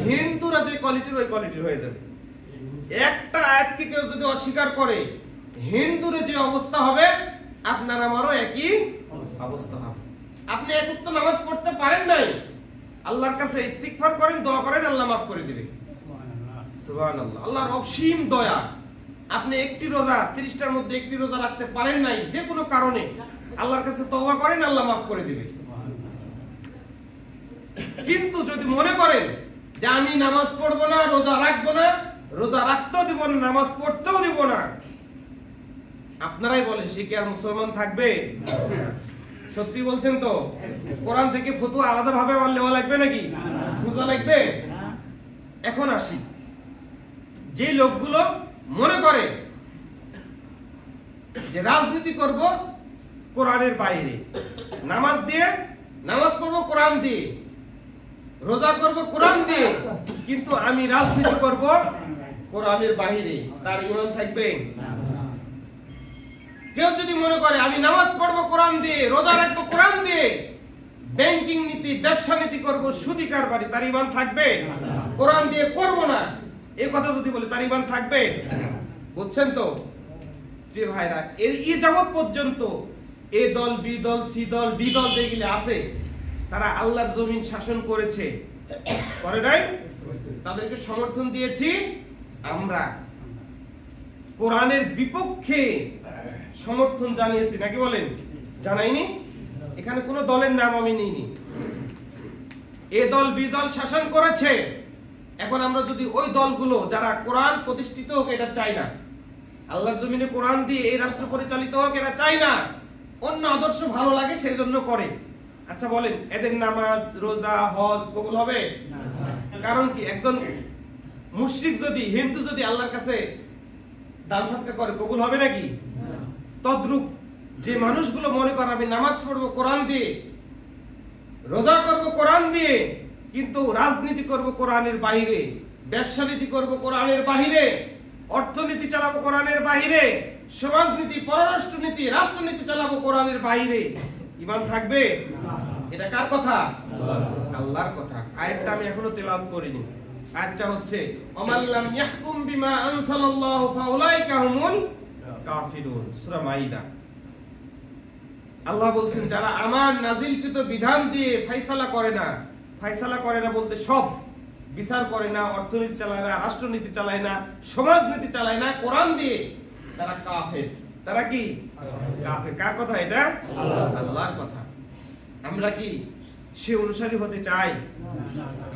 হিন্দুরা যে কোয়ালিটির ওই কোয়ালিটির হয়ে যাবে। একটা আয়াতকে কেউ যদি অস্বীকার করে হিন্দুর যে অবস্থা হবে আপনার আমারও একই অবস্থা হবে। আপনি এক ওয়াক্ত নামাজ পড়তে পারেন নাই, আল্লাহর কাছে ইস্তিগফার করেন, দোয়া করেন, আল্লাহ মাফ করে দিবে। সুবহানাল্লাহ, আল্লাহর অসীম দয়া। আপনি একটি রোজা 30টার মধ্যে একটি রোজা রাখতে পারেন নাই যে কোনো কারণে, আল্লাহর কাছে তওবা করেন, আল্লাহ মাফ করে দিবে। কিন্তু যদি মনে করেন যে আমি নামাজ পড়বো না, রোজা রাখবো না, রোজা রাখতেও দিব না, নামাজ পড়তেও দিব না, আপনারাই বলেন সে কি আর মুসলমান থাকবে? সত্যি বলছেন তো? কোরআন থেকে ফতোয়া আলাদা ভাবে আমার নেওয়া লাগবে নাকি? বুঝা লাগবে? এখন আসি, যে লোকগুলো মনে করে যে রাজনীতি করব কোরআনের বাইরে, নামাজ দিয়ে, নামাজ পড়বো কোরআন দিয়ে, রোজা করব কোরআন দিয়ে, কিন্তু আমি রাজনীতি করব কোরআনের বাইরে, তার ঈমান থাকবে? কেউ যদি মনে করে আমি নামাজ পড়বো কোরআন দিয়ে, রোজা রাখবো কোরআন দিয়ে, ব্যাংকিং নীতি, ব্যবসা নীতি করব সুদি কারবারি, তার ঈমান থাকবে? কোরআন দিয়ে করব না, এই কথা যদি বলে তার ঈমান থাকবে? বুঝছেন তো প্রিয় ভাইরা? এই যাবত পর্যন্ত এ দল, বি দল, সি দল, ডি দল যেগুলো আছে তারা আল্লাহর জমিন শাসন করেছে, করে নাই? তাদেরকে সমর্থন দিয়েছি আমরা, কোরআনের বিপক্ষে সমর্থন জানিয়েছি, নাকি বলেন? জানাইনি? এখানে কোন দলের নাম আমি নিইনি। এ দল বি দল শাসন করেছে, এখন আমরা যদি ওই দলগুলো যারা কোরআন প্রতিষ্ঠিত হোক এটা চাই না, আল্লাহর জমিনে কোরআন দিয়ে এই রাষ্ট্র পরিচালিত হোক এটা চাই না, অন্য আদর্শ ভালো লাগে সেই জন্য করে, আচ্ছা বলেন এদের নামাজ, রোজা, হজ কবুল হবে? কারণ কি? একজন মুশরিক যদি, হিন্দু যদি আল্লাহর কাছে দান সাদকা করে কবুল হবে নাকি? তদ্রূপ যে মানুষগুলো মনে করে আমি নামাজ পড়বো কোরআন দিয়ে, রোজা করব কোরআন দিয়ে, কিন্তু রাজনীতি করব কোরআনের বাইরে, ব্যবসা নীতি করব কোরআনের বাইরে, অর্থনীতি চালাবো কোরআনের বাইরে, সমাজনীতি, পররাষ্ট্রনীতি, রাষ্ট্রনীতি চালাবো কোরআনের বাইরে, ঈমান থাকবে? এটা কার কথা? আল্লাহর কথা। আয়াতটা আমি এখনো তেলাওয়াত করিনি। আয়াতটা হচ্ছে ওয়ামাল্লাম ইয়াহকুম বিমা আনসালাল্লাহু ফাউলাইকা হুমুল কাফিরুন, সূরা মাইদা। আল্লাহ বলছেন যারা আমার নাযিলকৃত বিধান দিয়ে ফয়সালা করে না, ফয়সালা করে না বলতে সব বিচার করে না, অর্থনীতি চালায় না, রাষ্ট্রনীতি চালায় না, সমাজনীতি চালায় না, কোরআন দিয়ে, তারা কাফের। তারা কি? কাফের। কার কথা এটা? আল্লাহর কথা। আমরা কি সে অনুসারী হতে চাই?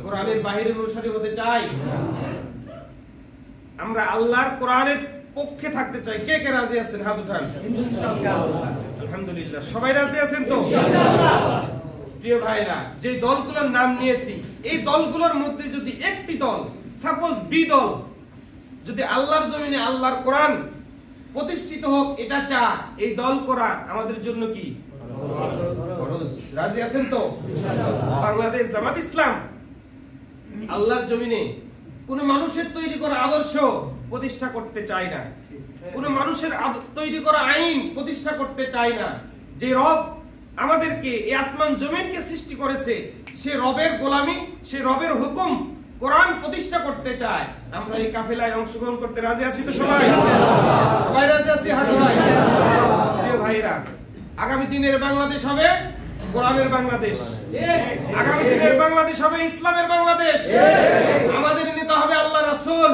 কোরআনের বাইরের অনুসারী হতে চাই? আমরা আল্লাহর কোরআনের পক্ষে থাকতে চাই। কে কে রাজি আছেন? হাত উঠান। আলহামদুলিল্লাহ, সবাই রাজি আছেন তো? প্রিয় ভাইরা, যে দলগুলোর নাম নিয়েছি, এই দলগুলোর মধ্যে যদি একটি দল, সাপোজ বি দল, যদি আল্লাহর জমিনে আল্লাহর কোরআন প্রতিষ্ঠিত হোক এটা চা, এই দল করা আমাদের জন্য কি ফরজ? রাজি আছেন তো? বাংলাদেশ জামাত ইসলাম আল্লাহর জমিনে কোন মানুষের তৈরি করা আদর্শ প্রতিষ্ঠা করতে চায় না, কোন মানুষের তৈরি করা আইন প্রতিষ্ঠা করতে চায় না। যে রব আমাদেরকে এই আসমান জমিনকে সৃষ্টি করেছে, সে রবের গোলামি, সে রবের হুকুম কোরআন প্রতিষ্ঠা করতে চায়। আমরা এই কাফেলায় অংশগ্রহণ করতে রাজি আছি তো? সবাই সবাই রাজি আছি? হাত উঠান। প্রিয় ভাইরা, আগামী দিনের বাংলাদেশ হবে কোরআনের বাংলাদেশ, আগামী দিনের বাংলাদেশ হবে ইসলামের বাংলাদেশ, আমাদের নেতা হবে আল্লাহ রাসূল।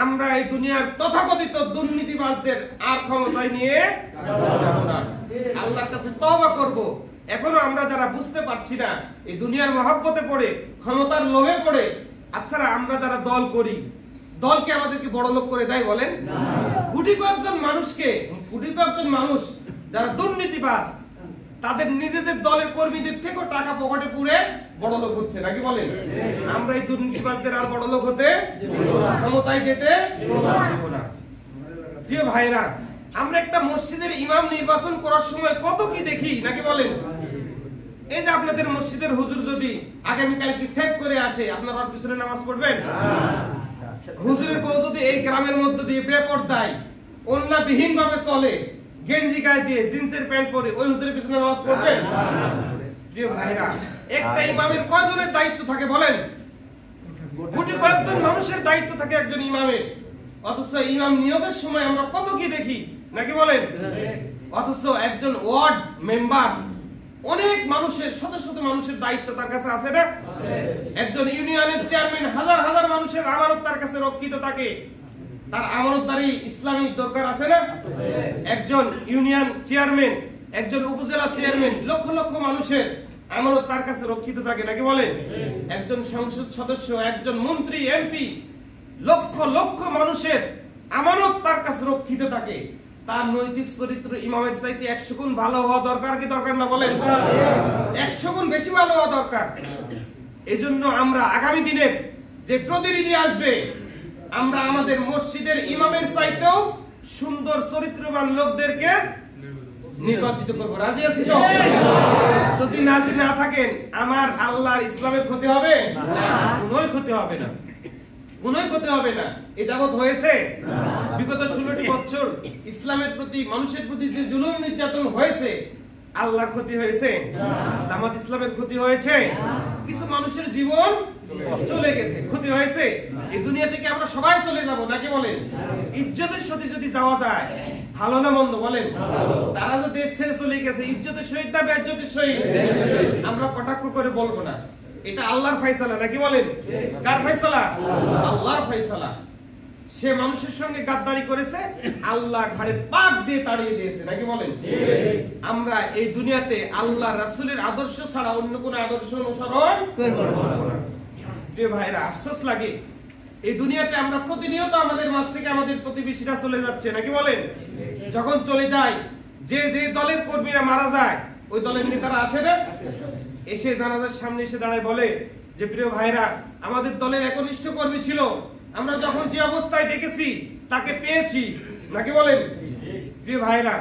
আমরা এই দুনিয়ার তথাকথিত দুর্নীতিবাজদের আর ক্ষমতায় নিয়ে যাব না। আল্লাহর কাছে তওবা করব এখনো আমরা যারা বুঝতে পারছি না, এই দুনিয়ার মহব্বতে পড়ে, ক্ষমতার লোভে পড়ে, আচ্ছা আমরা যারা দল করি, দলকে আমাদেরকে বড় লোক করে দেয় বলেন? কোটি কয়েকজন মানুষ যারা দুর্নীতিবাজ, তাদের নিজেদের দলের কর্মীদের থেকেও টাকা পকেটে পুরে বড় লোক হচ্ছে নাকি বলেন? আমরা এই দুর্নীতিবাজদের আর বড় লোক হতে, ক্ষমতায় যেতে দেব না। প্রিয় ভাইরা, আমরা একটা মসজিদের ইমাম নির্বাচন করার সময় কত কি দেখি নাকি বলেন? এই যে আপনাদের মসজিদের হুজুর যদি আগামীকাল কি সেভ করে আসে, আপনারা পিছনে নামাজ পড়বেন? হুজুরের বউ যদি এই গ্রামের মধ্যে দিয়ে বেপরদায় ওন্নাবিহীন ভাবে চলে, গেঞ্জি গায়ে দিয়ে জিন্সের প্যান্ট পরে, ওই হুজুরের পিছনে নামাজ পড়বেন? প্রিয় ভাইরা, একটা ইমামের কয়জনের দায়িত্ব থাকে বলেন? কোটি কয়েকজন মানুষের দায়িত্ব থাকে একজন ইমামের। অথচ ইমাম নিয়োগের সময় আমরা কত কি দেখি নাকি বলেন? অথচ একজন ওয়ার্ড মেম্বার, অনেক মানুষের, শত শত মানুষের দায়িত্ব তার কাছে আছে না? একজন ইউনিয়নের চেয়ারম্যান, হাজার হাজার মানুষের আমানত তার কাছে রক্ষিত থাকে, তার আমানতদারি ইসলামিক দরকার আছে না? একজন ইউনিয়ন চেয়ারম্যান, একজন উপজেলা চেয়ারম্যান, লক্ষ লক্ষ মানুষের আমানত তার কাছে রক্ষিত থাকে নাকি বলেন? একজন সংসদ সদস্য, একজন মন্ত্রী, এমপি, লক্ষ লক্ষ মানুষের আমানত তার কাছে রক্ষিত থাকে। তার নৈতিক চরিত্র ইমামের চাইতে 100 গুণ ভালো হওয়া দরকার কি দরকার না বলেন? 100 গুণ বেশি ভালো হওয়া দরকার। এজন্য আমরা আগামী দিনের যে প্রতিনিধি আসবে, আমরা আমাদের মসজিদের ইমামের চাইতেও সুন্দর চরিত্রবান লোকদেরকে নির্বাচিত করব। রাজি আছি তো? যদি রাজি না থাকেন, আমার আল্লাহর ইসলামের ক্ষতি হবে না, কোনোই ক্ষতি হবে না, কোনোই ক্ষতি হবে না। এ যাবত হয়েছে বিগত 16টি বছর ইসলামের প্রতি, মানুষের প্রতি যে জুলুম নির্যাতন হয়েছে, আল্লাহর ক্ষতি হয়েছে? জামাত ইসলামের ক্ষতি হয়েছে? কিছু মানুষের জীবন চলে গেছে, ক্ষতি হয়েছে? এই দুনিয়া থেকে আমরা সবাই চলে যাব নাকি বলেন? ইজ্জতের সাথে যদি যাওয়া যায়, ভালো না মন্দ বলেন? তারা যে দেশ ছেড়ে চলে গেছে, ইজ্জতের সহিত না বেইজ্জতের সহিত? আমরা কটাক্ষ করে বলবো না, এটা আল্লাহর ফয়সালা নাকি বলেন? কার ফয়সালা? আল্লাহর ফয়সালা। সে মানুষের সঙ্গে গাদ্দারি করেছে, আল্লাহ ঘাড়ে পাক দিয়ে তাড়িয়ে দিয়েছে নাকি বলেন? আমরা এই দুনিয়াতে আল্লাহ রাসূলের আদর্শ ছাড়া অন্য কোন আদর্শ অনুসরণ করব না। প্রিয় ভাইরা, আফসোস লাগে, এই দুনিয়াতে আমরা প্রতিনিয়ত আমাদের মাঝ থেকে আমাদের প্রতিবেশীরা চলে যাচ্ছে নাকি বলেন? যখন চলে যায়, যে যে দলের কর্মীরা মারা যায়, ওই দলের নেতারা আসে না, এসে জানাজার সামনে এসে দাঁড়ায় বলে যে প্রিয় ভাইরা, আমাদের দলের একনিষ্ঠ কর্মী ছিল, আমরা যখন যে অবস্থায় ডেকেছি তাকে পেয়েছি নাকি বলেন? প্রিয় ভাইরা,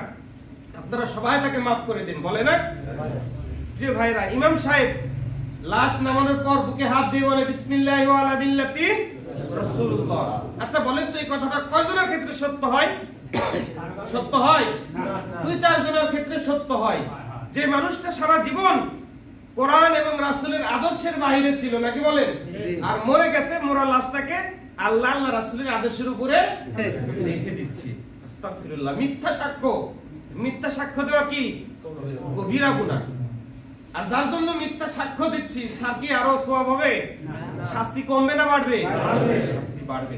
আপনারা সবাই তাকে মাফ করে দিন, বলে না? প্রিয় ভাইরা, ইমাম সাহেব লাশ নামানোর পর বুকে হাত দিয়ে বলে বিসমিল্লাহি ওয়া আলা মিল্লাতি রাসূলুল্লাহ। আচ্ছা বলেন তো, এই কথাটা কয়জনের ক্ষেত্রে সত্য হয়? সত্য হয়? 2-4 জনের ক্ষেত্রে সত্য হয়। যে মানুষটা সারা জীবন কোরআন এবং রাসূলের আদর্শের বাইরে ছিল নাকি বলেন, আর মরে গেছে, মোরা লাশটাকে আল্লাহ আল্লাহ রাসূলের আদর্শের উপরে রেখে দিচ্ছি। আস্তাগফিরুল্লাহ। মিথ্যা সাক্ষ্য দেওয়া কি কবিরা গুনাহ। আর যার জন্য মিথ্যা সাক্ষ্য দিচ্ছি, সাকি আরো সওয়াব হবে? শাস্তি কমবে না বাড়বে? শাস্তি বাড়বে।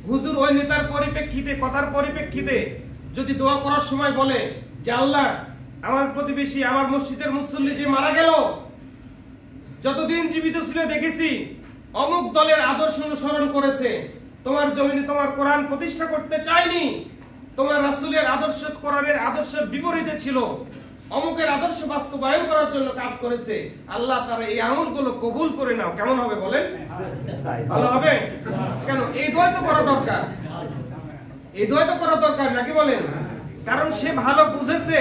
হুজুর ওই নেতার পরিপ্রেক্ষিতে, কথার পরিপ্রেক্ষিতে যদি দোয়া করার সময় বলে যে আল্লাহ, আমার প্রতিবেশী, আমার মসজিদের মুসল্লি যে মারা গেল, যতদিন জীবিত ছিল দেখেছি অমুক দলের আদর্শ অনুসরণ করেছে, তোমার জমিনে তোমার কোরআন প্রতিষ্ঠা করতে চায়নি, তোমার রাসূলের আদর্শ কোরআনের আদর্শের বিপরীতে ছিল, অমুকের আদর্শ বাস্তবায়ন করার জন্য কাজ করেছে, আল্লাহ তার এই আমলগুলো কবুল করে নাও। কেমন হবে বলেন? ভালো হবে? কেন? এই দোয়া তো করা দরকার, এই দোয়া তো করা দরকার নাকি বলেন? কারণ সে ভালো বুঝেছে,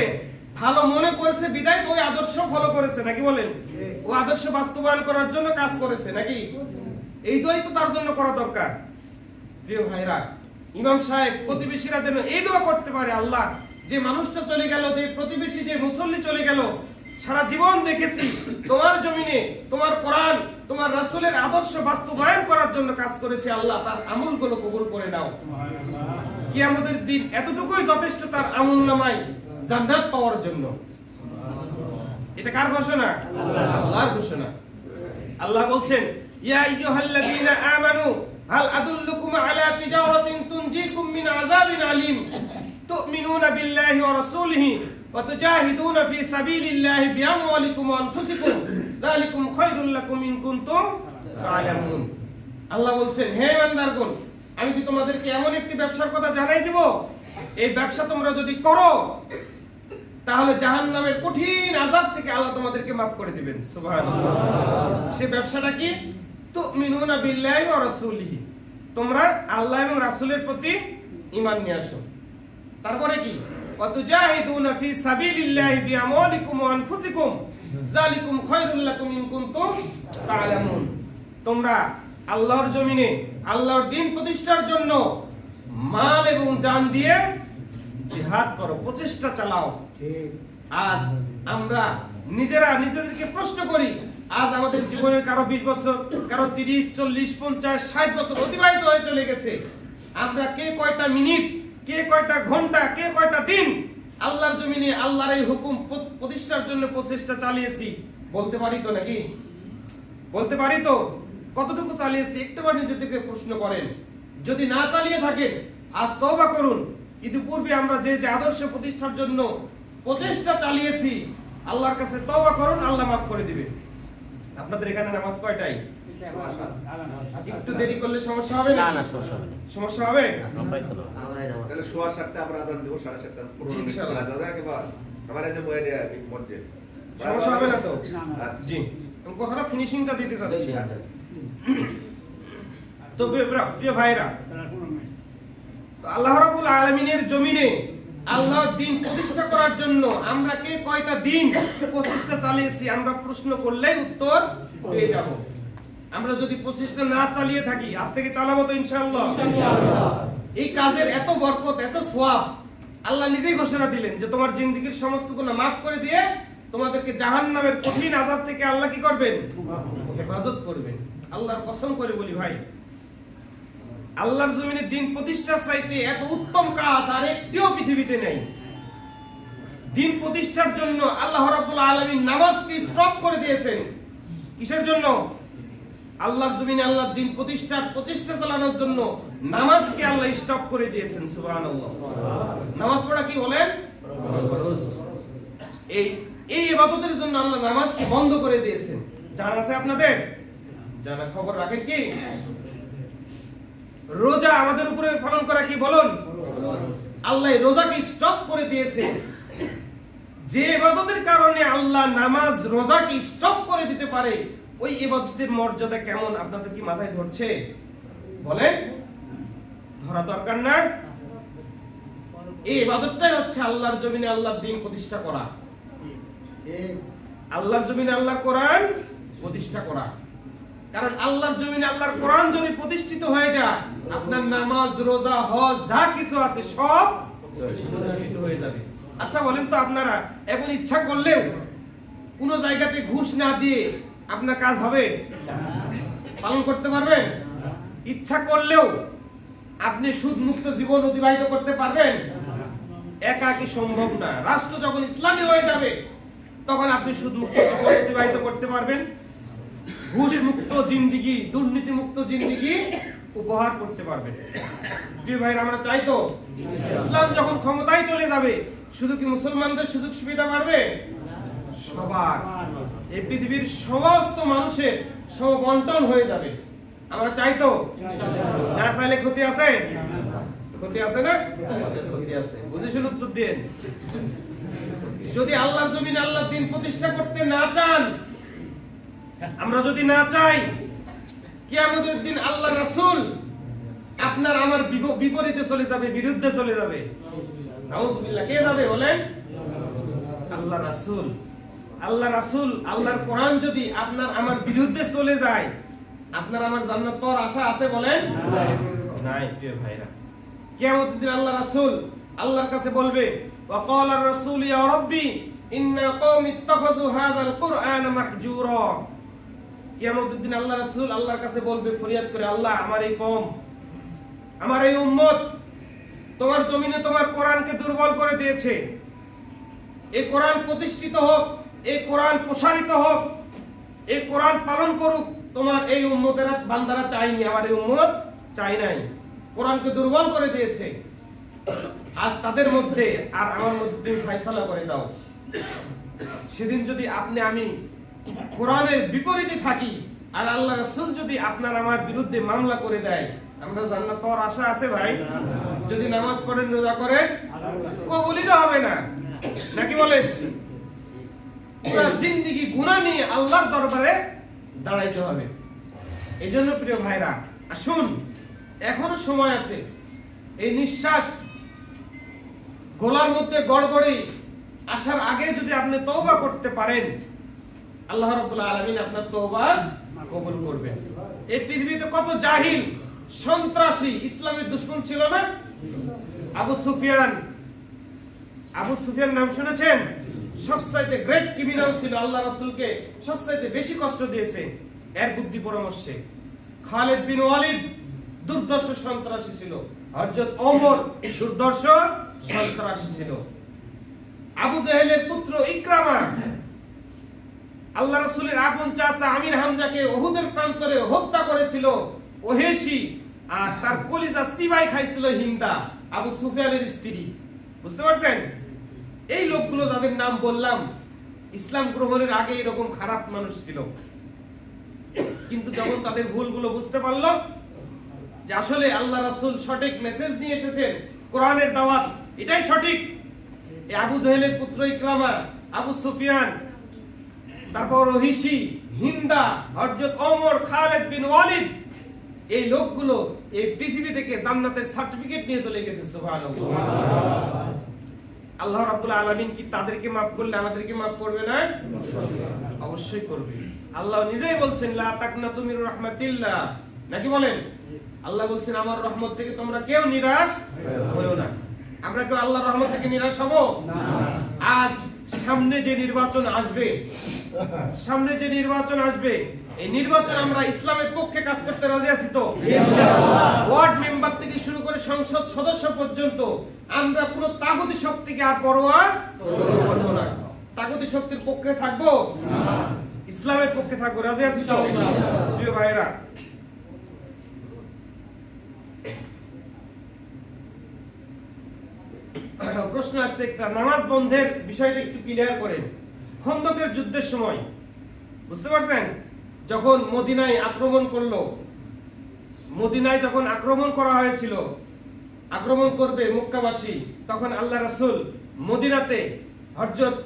ভালো মনে করেছে, বিদায় ওই আদর্শ ফলো করেছে নাকি বলেন? ও আদর্শ বাস্তবায়ন করার জন্য কাজ করেছে নাকি? এই দোয়াই তো তার জন্য করা দরকার। প্রিয় ভাইরা, ইমাম সাহেব প্রতিবেশীরা যেন এই দোয়া করতে পারে, আল্লাহ যে মানুষটা চলে গেল, যে প্রতিবেশী, যে মুসল্লি চলে গেল, সারা জীবন দেখেছি তোমার জমিনে তোমার কোরআন, তোমার রাসূলের আদর্শ বাস্তবায়ন করার জন্য কাজ করেছে, আল্লাহ তার আমলগুলো কবুল করে নাও। কিয়ামতের দিন এতটুকুই যথেষ্ট তার আমলনামায় জান্নাত পাওয়ার জন্য। এটা কার ঘোষণা? আল্লাহর ঘোষণা। আল্লাহ বলছেন, ইয়া আইয়ুহাল্লাযীনা আমানু হাল আদুল্লুকুম আলা তিজারাতিন তুনজিকুম মিন আযাবিন আলীম তুমিনুনা বিল্লাহি ওয়া রাসূলিহি ওয়া তুজাহিদুনা ফি সাবিলিল্লাহি বিআমওয়ালিকুম ওয়া আনফুসিকুম যালিকুম খায়রুল লাকুম ইন কুনতুম তা'লামুন। আল্লাহ বলছেন, হে ইমানদারগণ, আমি কি তোমাদেরকে এমন একটি ব্যবসার কথা জানাই দিব, এই ব্যবসা তোমরা যদি করো তাহলে জাহান্নামের কঠিন আযাব থেকে আল্লাহ তোমাদেরকে মাফ করে দিবেন। সুবহানাল্লাহ। সে ব্যবসাটা কি? তুমিনুনা বিল্লাহি ওয়া রাসূলিহি, তোমরা আল্লাহ এবং রাসূলের প্রতি ঈমান নিয়ে আসো। তারপরে কি? ওয়া তুজাহিদুনা ফি সাবিলিল্লাহি বিআমওয়ালিকুম ওয়া আনফুসিকুম যালিকুম খায়রুল লাকুম ইন কুনতুম তা'লামুন। তোমরা আল্লাহর জমিনে আল্লাহর দ্বীন প্রতিষ্ঠার জন্য মাল এবং জান দিয়ে জিহাদ করো, প্রচেষ্টা চালাও। আজ আমরা নিজেদেরকে প্রশ্ন করি, আজ আমাদের জীবনের কারো 20 বছর, কারো 30, 40, 50, 60 বছর অতিবাহিত হয়ে চলে গেছে। আমরা কে কয়টা মিনিট, কে কয়টা ঘন্টা, কে কয়টা দিন আল্লাহর জমিনে আল্লাহর এই হুকুম প্রতিষ্ঠার জন্য প্রচেষ্টা চালিয়েছি বলতে পারি তো নাকি? বলতে পারি তো? কতটুকু চালিয়েছি একটাবার নিজেদেরকে প্রশ্ন করেন। যদি না চালিয়ে থাকেন আজ তওবা করুন। ইতিপূর্বে আমরা যে আদর্শ প্রতিষ্ঠার জন্য প্রচেষ্টা চালিয়েছি আল্লাহর কাছে তওবা করুন, আল্লাহ মাফ করে দিবে। আপনাদের এখানে নামাজ কয়টায়? একটু দেরি করলে সমস্যা হবে না? না, সমস্যা হবে না। সমস্যা হবে? তাহলে 7:15 আমরা আযান দেব, 7:30 পুরো ইনশাআল্লাহ দাদা के बाद हमारे जो मोए दे মধ্যে সমস্যা হবে না তো? জি, আমি কথাটা ফিনিশিংটা দিতে চাচ্ছি। তো প্রিয় ভাইরা, তো আল্লাহ রাব্বুল আলামিনের জমিনে আল্লাহর দ্বীন প্রতিষ্ঠা করার জন্য আমরা কে কয়টা দিন প্রচেষ্টা চালিয়েছি আমরা প্রশ্ন করলেই উত্তর পেয়ে যাব। আমরা যদি প্রচেষ্টা না চালিয়ে থাকি, আজ থেকে চালাবো তো ইনশাআল্লাহ। এই কাজের এত বরকত, এত সওয়াব আল্লাহ নিজেই ঘোষণা দিলেন যে তোমার জিন্দেগীর সমস্ত গুনাহ মাফ করে দিয়ে তোমাদেরকে জাহান্নামের কঠিন আযাব থেকে আল্লাহ কি করবেন? হেফাজত করবেন। আল্লাহর কসম করে বলি ভাই, আল্লাহর জমিনে দ্বীন প্রতিষ্ঠার চাইতে এত উত্তম কাজ আর একটিও পৃথিবীতে নেই। দ্বীন প্রতিষ্ঠার জন্য আল্লাহ রাব্বুল আলামিন নামাজকে স্টপ করে দিয়েছেন। কিসের জন্য? আল্লাহর জমিনে আল্লাহর দ্বীন প্রতিষ্ঠার প্রচেষ্টা চালানোর জন্য নামাজকে আল্লাহ স্টপ করে দিয়েছেন। সুবহানাল্লাহ। নামাজ পড়া কি বলেন? ফরজ। এই ইবাদতের জন্য আল্লাহ নামাজকে বন্ধ করে দিয়েছেন। জানা আছে আপনাদের? জানা খবর রাখেন কি? রোজা আমাদের উপরে পালন করা কি বলুন? আল্লাহ রোজাকে স্টপ করে দিয়েছে। যে ইবাদতের কারণে আল্লাহ নামাজ রোজাকে স্টপ করে দিতে পারে, ওই ইবাদতের মর্যাদা কেমন আপনাদের কি মাথায় ধরছে? বলেন, ধরা দরকার না? এই ইবাদতটাই হচ্ছে আল্লাহর জমিনে আল্লাহর দ্বীন প্রতিষ্ঠা করা, আল্লাহর জমিনে আল্লাহর কোরআন প্রতিষ্ঠা করা। কারণ আল্লাহর জমিনে আল্লাহর কোরআন যদি প্রতিষ্ঠিত হয়ে যায়, আপনার নামাজ, রোজা, হজ যা কিছু আছে সব প্রতিষ্ঠিত হয়ে যাবে। আচ্ছা বলেন তো, আপনারা এখন ইচ্ছা করলেও কোন জায়গাতে ঘুষ না দিয়ে আপনার কাজ হবে? পালন করতে পারবেন? ইচ্ছা করলেও আপনি সুদ মুক্ত জীবন অতিবাহিত করতে পারবেন? একা কি সম্ভব না। রাষ্ট্র যখন ইসলামী হয়ে যাবে তখন আপনি সুদ মুক্ত জীবন অতিবাহিত করতে পারবেন, ঘুষ মুক্ত জিন্দেগি, দুর্নীতি মুক্ত জিন্দেগি উপহার করতে পারবেন। প্রিয় ভাইরা, আমরা চাই তো ইসলাম যখন ক্ষমতায় চলে যাবে শুধু কি মুসলমানদের সুযোগ সুবিধা বাড়বে? সবার, এই পৃথিবীর সমস্ত মানুষের সমবন্টন হয়ে যাবে। আমরা চাই তো? না চাইলে ক্ষতি আছে? ক্ষতি আছে না? ক্ষতি আছে। বুঝেছেন? উত্তর দেন। যদি আল্লাহর জমিনে আল্লাহর দ্বীন প্রতিষ্ঠা করতে না চান, আমরা যদি না চাই, কিয়ামতের দিন আল্লাহ রাসূল আপনার আমার বিপরীতে চলে যাবে, বিরুদ্ধে চলে যাবে। নাউযুবিল্লাহ। কে যাবে বলেন? আল্লাহ রাসূল। আল্লাহ রাসূল, আল্লাহর কোরআন যদি আপনার আমার বিরুদ্ধে চলে যায়, আপনার আমার জান্নাত পাওয়ার আশা আছে বলেন? নাই। প্রিয় ভাইরা, কিয়ামতের দিন আল্লাহ রাসূল আল্লাহর কাছে বলবে, ওয়া ক্বালা আর-রাসূল ইয়া রাব্বি ইন্না কওমি ইত্তাখাযু হাযাল কুরআন মাহজুরা। কিয়ামতের দিন আল্লাহ রাসূল আল্লাহর কাছে বলবে ফরিয়াদ করে, আল্লাহ আমার এই কওম, আমার এই উম্মত তোমার জমিনে তোমার কোরআনকে দুর্বল করে দিয়েছে। এই কোরআন প্রতিষ্ঠিত হোক, এই কোরআন প্রসারিত হোক, এই কোরআন পালন করুক। তোমার এই উম্মতেরা বান্দারা চাইনি, আমার এই উম্মত চাই নাই, কোরআনকে দুর্বল করে দিয়েছে। আজ তাদের মধ্যে আর আমার মধ্যে ফয়সালা করে দাও। সেদিন যদি আপনি আমি কোরআনের বিপরীতে থাকি আর আল্লাহ রাসূল যদি আপনার আমার বিরুদ্ধে মামলা করে দেয়, আমরা জান্নাত পাওয়ার আশা আছে ভাই? যদি নামাজ পড়েন, রোজা করেন, কবুলই তো হবে না, নাকি বলেন? পুরো জিন্দেগি গুনাহ নিয়ে আল্লাহর দরবারে দাঁড়াইতে হবে। এইজন্য প্রিয় ভাইরা, আসুন, এখনো সময় আছে। এই নিঃশ্বাস গলার মধ্যে গড়গড়ি আসার আগে যদি আপনি তওবা করতে পারেন, আল্লাহ রাব্বুল আলামিন আপনার তওবা কবুল করবেন। এই পৃথিবীতে কত জাহিল, সন্ত্রাসী ইসলামের দুশমন ছিল না? আবু সুফিয়ান নাম শুনেছেন? সবচাইতে গ্রেট ক্রিমিনাল ছিল, আল্লাহ রাসূলকে সবচাইতে বেশি কষ্ট দিয়েছে এর বুদ্ধি পরামর্শে। খালিদ বিন ওয়ালিদ দুর্দর্শ সন্ত্রাসী ছিল। হযরত ওমর দুর্দর্শ সন্ত্রাসী ছিল। আবু জাহেলের পুত্র ইকরামা আল্লাহ রাসূলের আপন চাচা আমির হামজাকে উহুদের প্রান্তরে হত্যা করেছিল ওহেশি, আর তার কলিজা চিবাই খাইছিল হিন্দা, আবু সুফিয়ানের স্ত্রী। বুঝতে পারছেন? এই লোকগুলো যাদের নাম বললাম, ইসলাম গ্রহণের আগে এরকম খারাপ মানুষ ছিল, কিন্তু যখন তাদের ভুলগুলো বুঝতে পারলো যে আসলে আল্লাহ রাসূল সঠিক মেসেজ নিয়ে এসেছেন, কোরআনের দাওয়াত এটাই সঠিক, এই আবু জাহেলের পুত্র ইকরামা, আবু সুফিয়ান, তারপর ওহিশি, হিন্দা, হযরত ওমর, খালিদ বিন ওয়ালিদ, এই লোকগুলো এই পৃথিবী থেকে জান্নাতের সার্টিফিকেট নিয়ে চলে গেছে। সুবহানাল্লাহ। আল্লাহ রাব্বুল আলামিন কি তাদেরকে maaf করলে আমাদেরকে maaf করবে না? অবশ্যই করবে। আল্লাহ নিজেই বলছেন, লা তাকনাতু মির রাহমাতিল্লাহ, নাকি বলেন? আল্লাহ বলছেন, আমার রহমত থেকে তোমরা কেউ নিরাশ হয়ো না। আমরা কেউ আল্লাহর রহমত থেকে নিরাশ হব না। আজ সামনে যে নির্বাচন আসবে, এই নির্বাচন আমরা ইসলামের পক্ষে কাজ করতে রাজি আছি তো? ইনশাআল্লাহ। ওয়ার্ড মেম্বার থেকে শুরু করে সংসদ সদস্য পর্যন্ত আমরা পুরো তাগুতি শক্তিকে আর পরোয়া করব না। তাগুতি শক্তির পক্ষে থাকবো না, ইসলামের পক্ষে থাকবো। রাজি আছি তো? প্রিয় ভাইরা, প্রশ্ন আসছে একটা, নামাজ বন্ধের বিষয়টা একটু ক্লিয়ার করেন। খন্দকের যুদ্ধের সময়, বুঝতে পারছেন, যখন মদিনায় আক্রমণ করলো, মদিনায় যখন আক্রমণ করা হয়েছিল, আক্রমণ করবে মক্কাবাসী, তখন আল্লাহ রাসূল মদিনাতে হযরত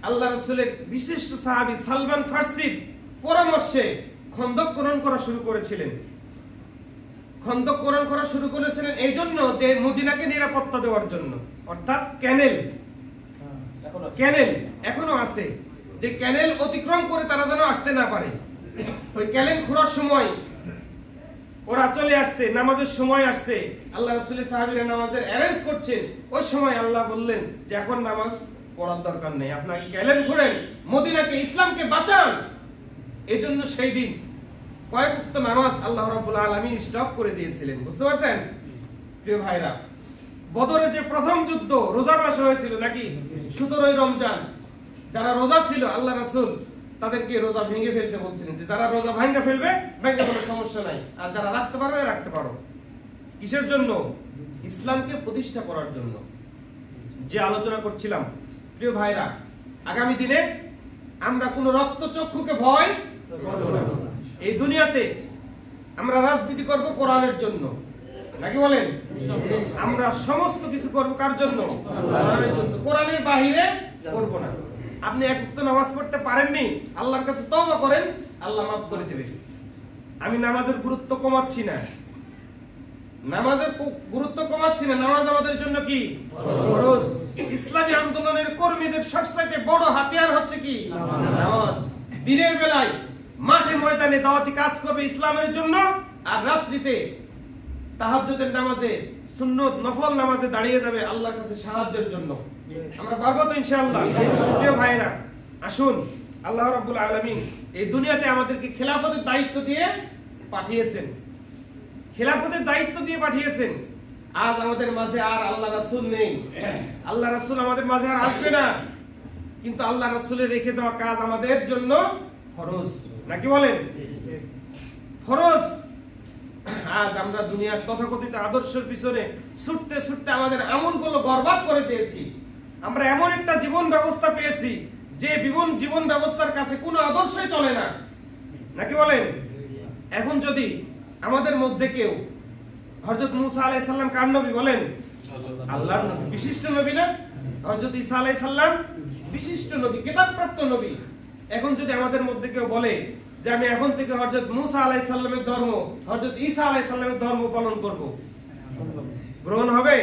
আল্লাহ রাসূলের বিশিষ্ট সাহাবী সালমান ফারসির পরামর্শে খন্দক খনন করা শুরু করেছিলেন। খন্দক খনন করা শুরু করেছিলেন এই জন্য যে মদিনাকে নিরাপত্তা দেওয়ার জন্য, অর্থাৎ ক্যানেল এখনো আছে, যে ক্যানেল অতিক্রম করে তারা যেন আসতে না পারে। ওই ক্যানেল খোঁড়ার সময় ওরা চলে আসছে, নামাজের সময় আসছে, আল্লাহ রাসূলের সাহাবীরা নামাজের অ্যারেঞ্জ করছেন, ওই সময় আল্লাহ বললেন যে এখন নামাজ পড়ার দরকার নেই, আপনারা ক্যানেল খোঁড়েন, মদিনাকে, ইসলামকে বাঁচান। এই জন্য সেই দিন কয়েক ওয়াক্ত নামাজ আল্লাহ রাব্বুল আলামিন স্টপ করে দিয়েছিলেন। বুঝতে পারছেন? প্রিয় ভাইরা, বদরের যে প্রথম যুদ্ধ রোজার মাসে হয়েছিল নাকি, 17 রমজান, যারা রোজা ছিল আল্লাহ রাসূল তাদেরকে রোজা ভেঙে ফেলতে বলছিলেন, যে যারা রোজা ভাঙা ফেলবে ভেঙে কোনো সমস্যা নাই, আর যারা রাখতে পারবে রাখতে পারো। কিসের জন্য? ইসলামকে প্রতিষ্ঠা করার জন্য। যে আলোচনা করছিলাম, প্রিয় ভাইরা, আগামী দিনে আমরা কোনো রক্তচক্ষুকে ভয় করব না। এই দুনিয়াতে আমরা রাজনীতি করব কোরআনের জন্য, নাকি বলেন? আমরা সমস্ত কিছু করব কার জন্য? কোরআনের জন্য। কোরআনের বাহিরে করব না। আপনি এক ওয়াক্ত নামাজ পড়তে পারেননি, আল্লাহর কাছে তওবা করেন, আল্লাহ মাফ করে দেবেন। আমি নামাজের গুরুত্ব কমাচ্ছি না, নামাজ আমাদের জন্য কি ফরজ। ইসলামী আন্দোলনের কর্মীদের সবচেয়ে বড় হাতিয়ার হচ্ছে কি? নামাজ। দিনের বেলায় মাঠে ময়দানে দাওয়াতি কাজ করবে ইসলামের জন্য, আর রাত্রিতে তাহাজ্জুদের নামাজে, সুন্নত নফল নামাজে দাঁড়িয়ে যাবে আল্লাহর কাছে সাহায্যের জন্য। আমরা পারবো তো ইনশাআল্লাহ? প্রিয় ভাইরা, আসুন, আল্লাহ রাব্বুল আলামিন এই দুনিয়াতে আমাদেরকে খেলাফতের দায়িত্ব দিয়ে পাঠিয়েছেন, আজ আমাদের মাঝে আর আল্লাহ রাসূল নেই, আল্লাহ রাসূল আমাদের মাঝে আর আসবে না, কিন্তু আল্লাহ রাসূলের রেখে যাওয়া কাজ আমাদের জন্য ফরজ, নাকি বলেন? ফরজ। আজ আমরা দুনিয়ার তথাকথিত আদর্শের পিছনে ছুটতে ছুটতে আমাদের আমলগুলো বরবাদ করে দিয়েছি। আমরা এমন একটা জীবন ব্যবস্থা পেয়েছি যে জীবন ব্যবস্থার কাছে কোনো আদর্শই চলে না, নাকি বলেন? এখন যদি আমাদের মধ্যে কেউ হযরত মুসা আলাইহিস সালাম কার নবী বলেন? আল্লাহর নবী, বিশিষ্ট নবী না? হযরত ঈসা আলাইহিস সালাম বিশিষ্ট নবী, কিতাবপ্রাপ্ত নবী। এখন যদি আমাদের মধ্যে কেউ বলে যে আমি এখন থেকে হযরত মুসা আলাইহিস সালামের ধর্ম, হযরত ঈসা আলাইহিস সালামের ধর্ম পালন করব, গ্রহণ হবে?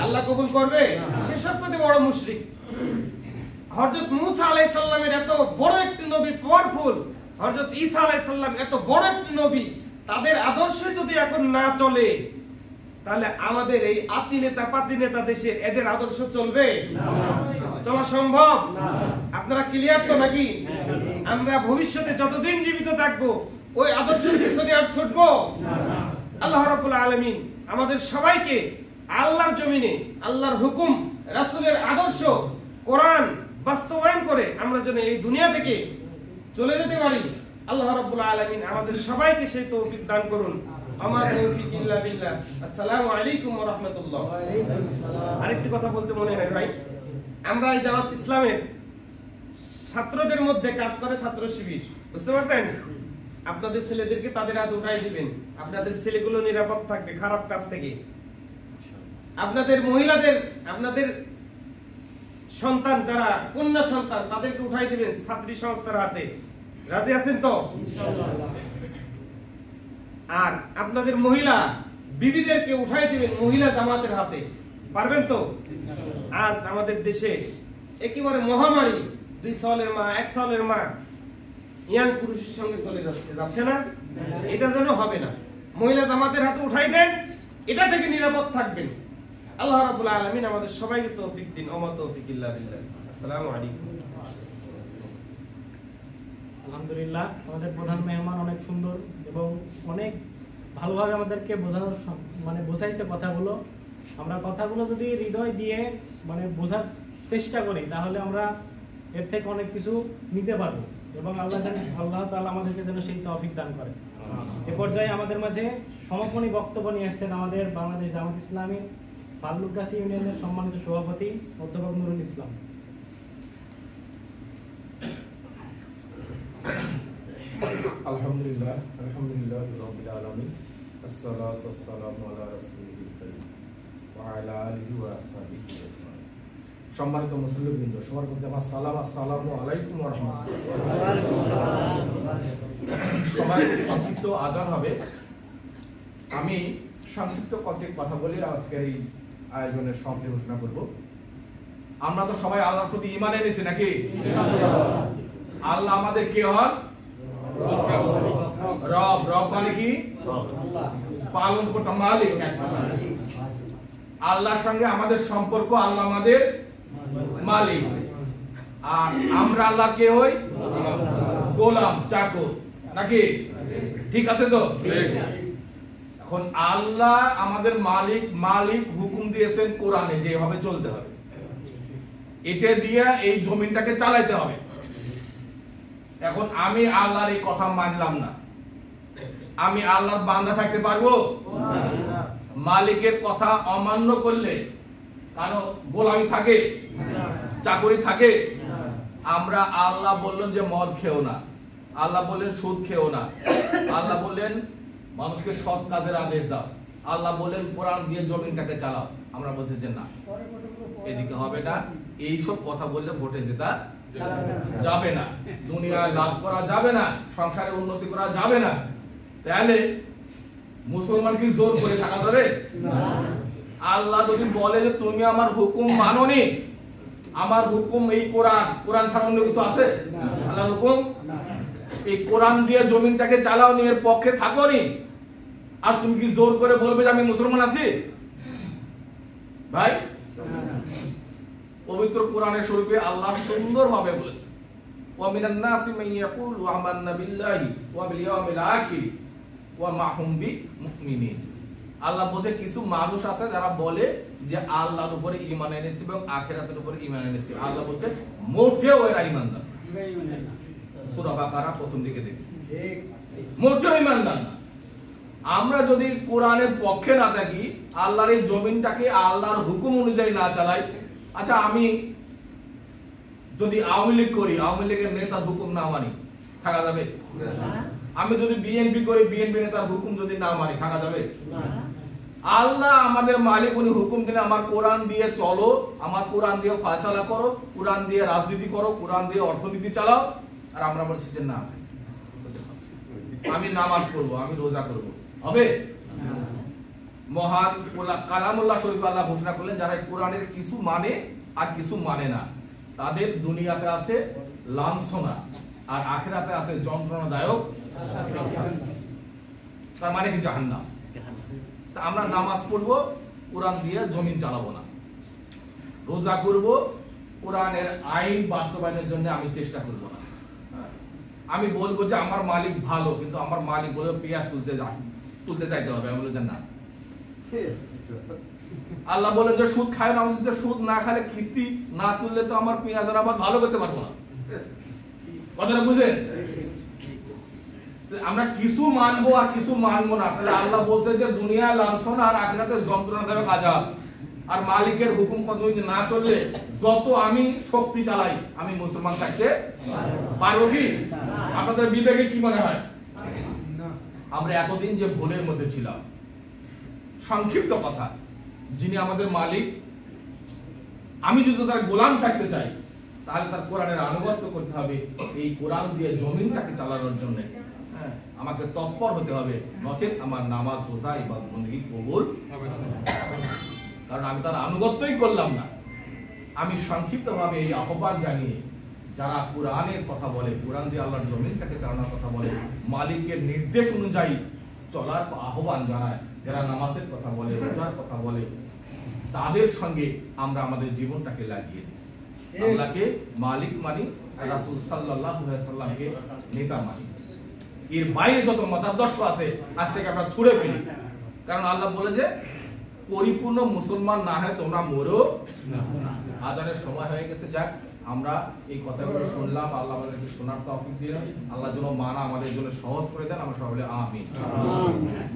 আল্লাহ কবুল করবে? সে সবচেয়ে বড় মুশরিক। হযরত মুসা আলাইহিস সালামের এত বড় একটি নবী, পাওয়ারফুল, হযরত ঈসা আলাইহিস সালাম এত বড় একটি নবী, তাদের আদর্শে যদি এখন না চলে, তাহলে আমাদের এই আতি নেতা পাতি নেতা দেশে এদের আদর্শ চলবে? চলা সম্ভব? আপনারা ক্লিয়ার তো নাকি? আমরা ভবিষ্যতে যতদিন জীবিত থাকবো ওই আদর্শের পিছনে আর ছুটবো? আল্লাহ রাব্বুল আলামিন আমাদের সবাইকে আল্লাহর জমিনে আল্লাহর হুকুম, রাসূলের আদর্শ, কোরআন বাস্তবায়ন করে আমরা যেন এই দুনিয়া থেকে চলে যেতে পারি, আল্লাহ রাব্বুল আলামিন আমাদের সবাইকে সেই তৌফিক দান করুন। আমার তৌফিক ইল্লা বিল্লাহ। আসসালামু আলাইকুম ওয়া রাহমাতুল্লাহ। আরেকটি কথা বলতে মনে হয় ভাই, আমরা এই জামাত ইসলামের ছাত্রদের মধ্যে কাজ করে ছাত্র শিবির, বুঝতে পারছেন? আপনাদের ছেলেদেরকে তাদের হাতে উঠাই দিবেন, আপনাদের ছেলেগুলো নিরাপদ থাকবে খারাপ কাজ থেকে। আপনাদের মহিলাদের, আপনাদের সন্তান যারা কন্যা সন্তান, তাদেরকে উঠাই দিবেন ছাত্রী সংস্থার হাতে। রাজি আছেন তো? আর আপনাদের মহিলা বিবিদেরকে উঠাই দিবেন মহিলা জামাতের হাতে, পারবেন তো? আজ আমাদের দেশে একেবারে মহামারী, 2 সালের মা 1 সালের মা ইয়াং পুরুষের সঙ্গে চলে যাচ্ছে না? এটা যেন হবে না। মহিলা জামাতের হাতে উঠাই দেন, এটা থেকে নিরাপদ থাকবেন। আল্লাহ রাব্বুল আলামিন আমাদের সবাইকে তৌফিক দিন। ওমা তৌফিক ইল্লা বিল্লাহ। আসসালামু আলাইকুম। আলহামদুলিল্লাহ, আমাদের প্রধান মেহমান অনেক সুন্দর এবং অনেক ভালোভাবে আমাদেরকে বোঝাইছে কথাগুলো। আমরা কথাগুলো যদি হৃদয় দিয়ে বোঝার চেষ্টা করি, তাহলে আমরা এর থেকে অনেক কিছু নিতে পারবো এবং আল্লাহ তাআলা আমাদেরকে যেন সেই তৌফিক দান করে। এ পর্যায়ে আমাদের মাঝে সমাপনী বক্তব্য নিয়ে আসছেন আমাদের বাংলাদেশ জামাত ইসলামী ভাল্লুকগাছি ইউনিয়নের সম্মানিত সভাপতি অধ্যাপক নুরুল ইসলাম। আলহামদুলিল্লাহ রাব্বিল আলামিন, আসসালাতু ওয়াসসালামু আলা রাসূলিল কারীম ওয়া আলা আলিহি ওয়া আসহাবিহি আজমাইন। সম্মানিত মুসলিমবৃন্দ, সবার মধ্যে আমার সালাম, আসসালামু আলাইকুম ওয়া রাহমাতুল্লাহ। সবাই সংক্ষিপ্ত আজান হবে, আমি সংক্ষিপ্ত কয়েকটি কথা বলে আজকের এই আয়োজনের সমাপ্তি ঘোষণা করব। আমরা তো সবাই আল্লাহর প্রতি ঈমান এনেছি নাকি? আল্লাহ আমাদের কে হন? রব। রব মানে কি? পালন করতে মালিক। আল্লাহর সঙ্গে আমাদের সম্পর্ক, আল্লাহ আমাদের মালিক, আর আমরা আল্লাহ কে হই? গোলাম, চাকর, নাকি? ঠিক আছে তো? এখন আল্লাহ আমাদের মালিক হুকুম দিয়েছেন কোরআনে যেভাবে চলতে হবে, এটা দিয়ে এই জমিনটাকে চালাইতে হবে। এখন আমি আল্লাহর এই কথা মানলাম না, আমি আল্লাহর বান্দা থাকতে পারবো? মালিকের কথা অমান্য করলে কারো গোলামি থাকে, চাকরি থাকে? আমরা আল্লাহ বললেন যে মদ খেও না, আল্লাহ বললেন সুদ খেও না, আল্লাহ বললেন মানুষকে সৎ কাজের আদেশ দাও, আল্লাহ বললেন কোরআন দিয়ে জমিনটাকে চালাও। আমরা বলছি যে না, এদিকে হবে না, এইসব কথা বললে ভোটে জেতা যাবে না, দুনিয়ায় লাভ করা যাবে না, সংসারে উন্নতি করা যাবে না। তাহলে মুসলমান কি জোর করে থাকা যাবে? আল্লাহ যদি বলে যে তুমি আমার হুকুম মানোনি, আমার হুকুম এই কোরআন ছাড়া অন্য কিছু আছে? আল্লাহর হুকুম এই কোরআন দিয়ে জমিনটাকে চালাও নি, এর পক্ষে থাকো নি, আর তুমি কি জোর করে বলবে যে আমি মুসলমান আছি? ভাই, পবিত্র কোরআনের শরীফে আল্লাহ সুন্দরভাবে বলেছে, ওয়া মিনান নাসি মান ইয়াকুলু আমান্না বিল্লাহি ওয়া বিল ইয়াউমিল আখির ওয়া মা হুম বিমুমিনিন। আল্লাহ বলে কিছু মানুষ আছে যারা বলে যে আল্লাহর উপরে ঈমান এনেছি এবং আখিরাতের উপরে ঈমান এনেছি। আল্লাহ বলছে মোটেও এরা ঈমানদার না। সূরা বাকারা প্রথম দিকে দেখি, মোটেও ঈমানদার না। আমরা যদি কোরআনের পক্ষে না থাকি, আল্লাহর এই জমিনটাকে আল্লাহর হুকুম অনুযায়ী না চালাই, আচ্ছা আমি যদি আওয়ামী লীগ করি, আওয়ামী লীগের নেতার হুকুম না মানি, থাকা যাবে? আমি যদি বিএনপি করি, বিএনপি নেতার হুকুম যদি না মানি, থাকা যাবে? আল্লাহ আমাদের মালিক, উনি হুকুম দিলে আমার কোরআন দিয়ে চলো, আমার কোরআন দিয়ে ফয়সালা করো, কোরআন দিয়ে রাজনীতি করো, কোরআন দিয়ে অর্থনীতি চালাও, আর আমরা বলছি যে না, আমি নামাজ পড়বো, আমি রোজা করবো, হবে? মহান কালামুল্লাহ শরীফ আল্লাহ ঘোষণা করলেন, যারা কোরআনের কিছু মানে আর কিছু মানে না, তাদের দুনিয়াতে আছে লাঞ্ছনা আর আখিরাতে আছে যন্ত্রণাদায়ক। তার মানে কি? জাহান্নাম। তা আমরা নামাজ পড়বো, কোরআন দিয়ে জমিন চালাবো না, রোজা করব, কোরআনের আইন বাস্তবায়নের জন্য আমি চেষ্টা করব না। আমি বলবো যে আমার মালিক ভালো, কিন্তু আমার মালিক বলে পেঁয়াজ তুলতে চাইতে হবে, আমি বলছি না। আল্লাহ বলে যে সুদ খায় না, যে সুদ না খালে কিস্তি না তুললে তো আমার পেঁয়াজের আবার ভালো করতে পারবো না। কথাটা বুঝেন? আমরা কিছু মানবো আর কিছু মানবো না। তাহলে আল্লাহ বলছে যে দুনিয়া লাঞ্ছনা আর আখিরাতে যন্ত্রণাদায়ক আযাব, আর মালিকের হুকুম পদ্ধতি না চললে যত আমি শক্তি চালাই, আমি মুসলমান থাকতে পারবো কি? আপনাদের বিবেকে কি মনে হয়? আমরা এতদিন যে ভুলের মধ্যে ছিলাম, সংক্ষিপ্ত কথা, যিনি আমাদের মালিক, আমি যদি তার গোলাম থাকতে চাই, তাহলে তার কোরআনের আনুগত্য করতে হবে, এই কোরআন দিয়ে জমিনটাকে চালানোর জন্য আমাকে তৎপর হতে হবে, নচেত আমার নামাজ, রোজা, ইবাদত বندگی কবুল হবে না। কারণ আমি তার আনুগত্যই করলাম না। আমি সংক্ষিপ্তভাবে এই আহ্বান জানিয়ে, যারা কোরআনের কথা বলে, কোরআন দিয়ে আল্লাহর জমিনটাকে চালানোর কথা বলে, মালিকের নির্দেশ অনুযায়ী চলার আহ্বান জানায়, যারা নামাজের কথা বলে, রোজার কথা বলে, তাদের সঙ্গে আমরা আমাদের জীবনটাকে লাগিয়ে দিই। আল্লাহকে মালিক মানি, রাসূল সাল্লাল্লাহু আলাইহি ওয়াসাল্লামকে নেতা মানি। এর বাইরে যত মতাদর্শ আছে আজ থেকে আমরা ছুড়ে ফেলি। কারণ আল্লাহ বলে যে পরিপূর্ণ মুসলমান না হয় তোমরা মরো না। আজানের সময় হয়ে গেছে, যাক আমরা এই কথাগুলো শুনলাম, আল্লাহ আমাদেরকে শোনার তৌফিক দিলেন, আল্লাহ যেন মানা আমাদের জন্য সহজ করে দেন, আমরা সকলে আমিন।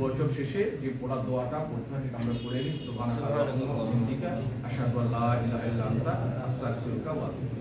বৈঠক শেষে যে পড়া দোয়াটা পড়তে হয় সেটা আমরা পড়ে নিই। সুবহানাল্লাহি ওয়া বিহামদিহি, আশহাদু আল্লা ইলাহা ইল্লা আনতা, আস্তাগফিরুকা ওয়া আতুবু ইলাইক।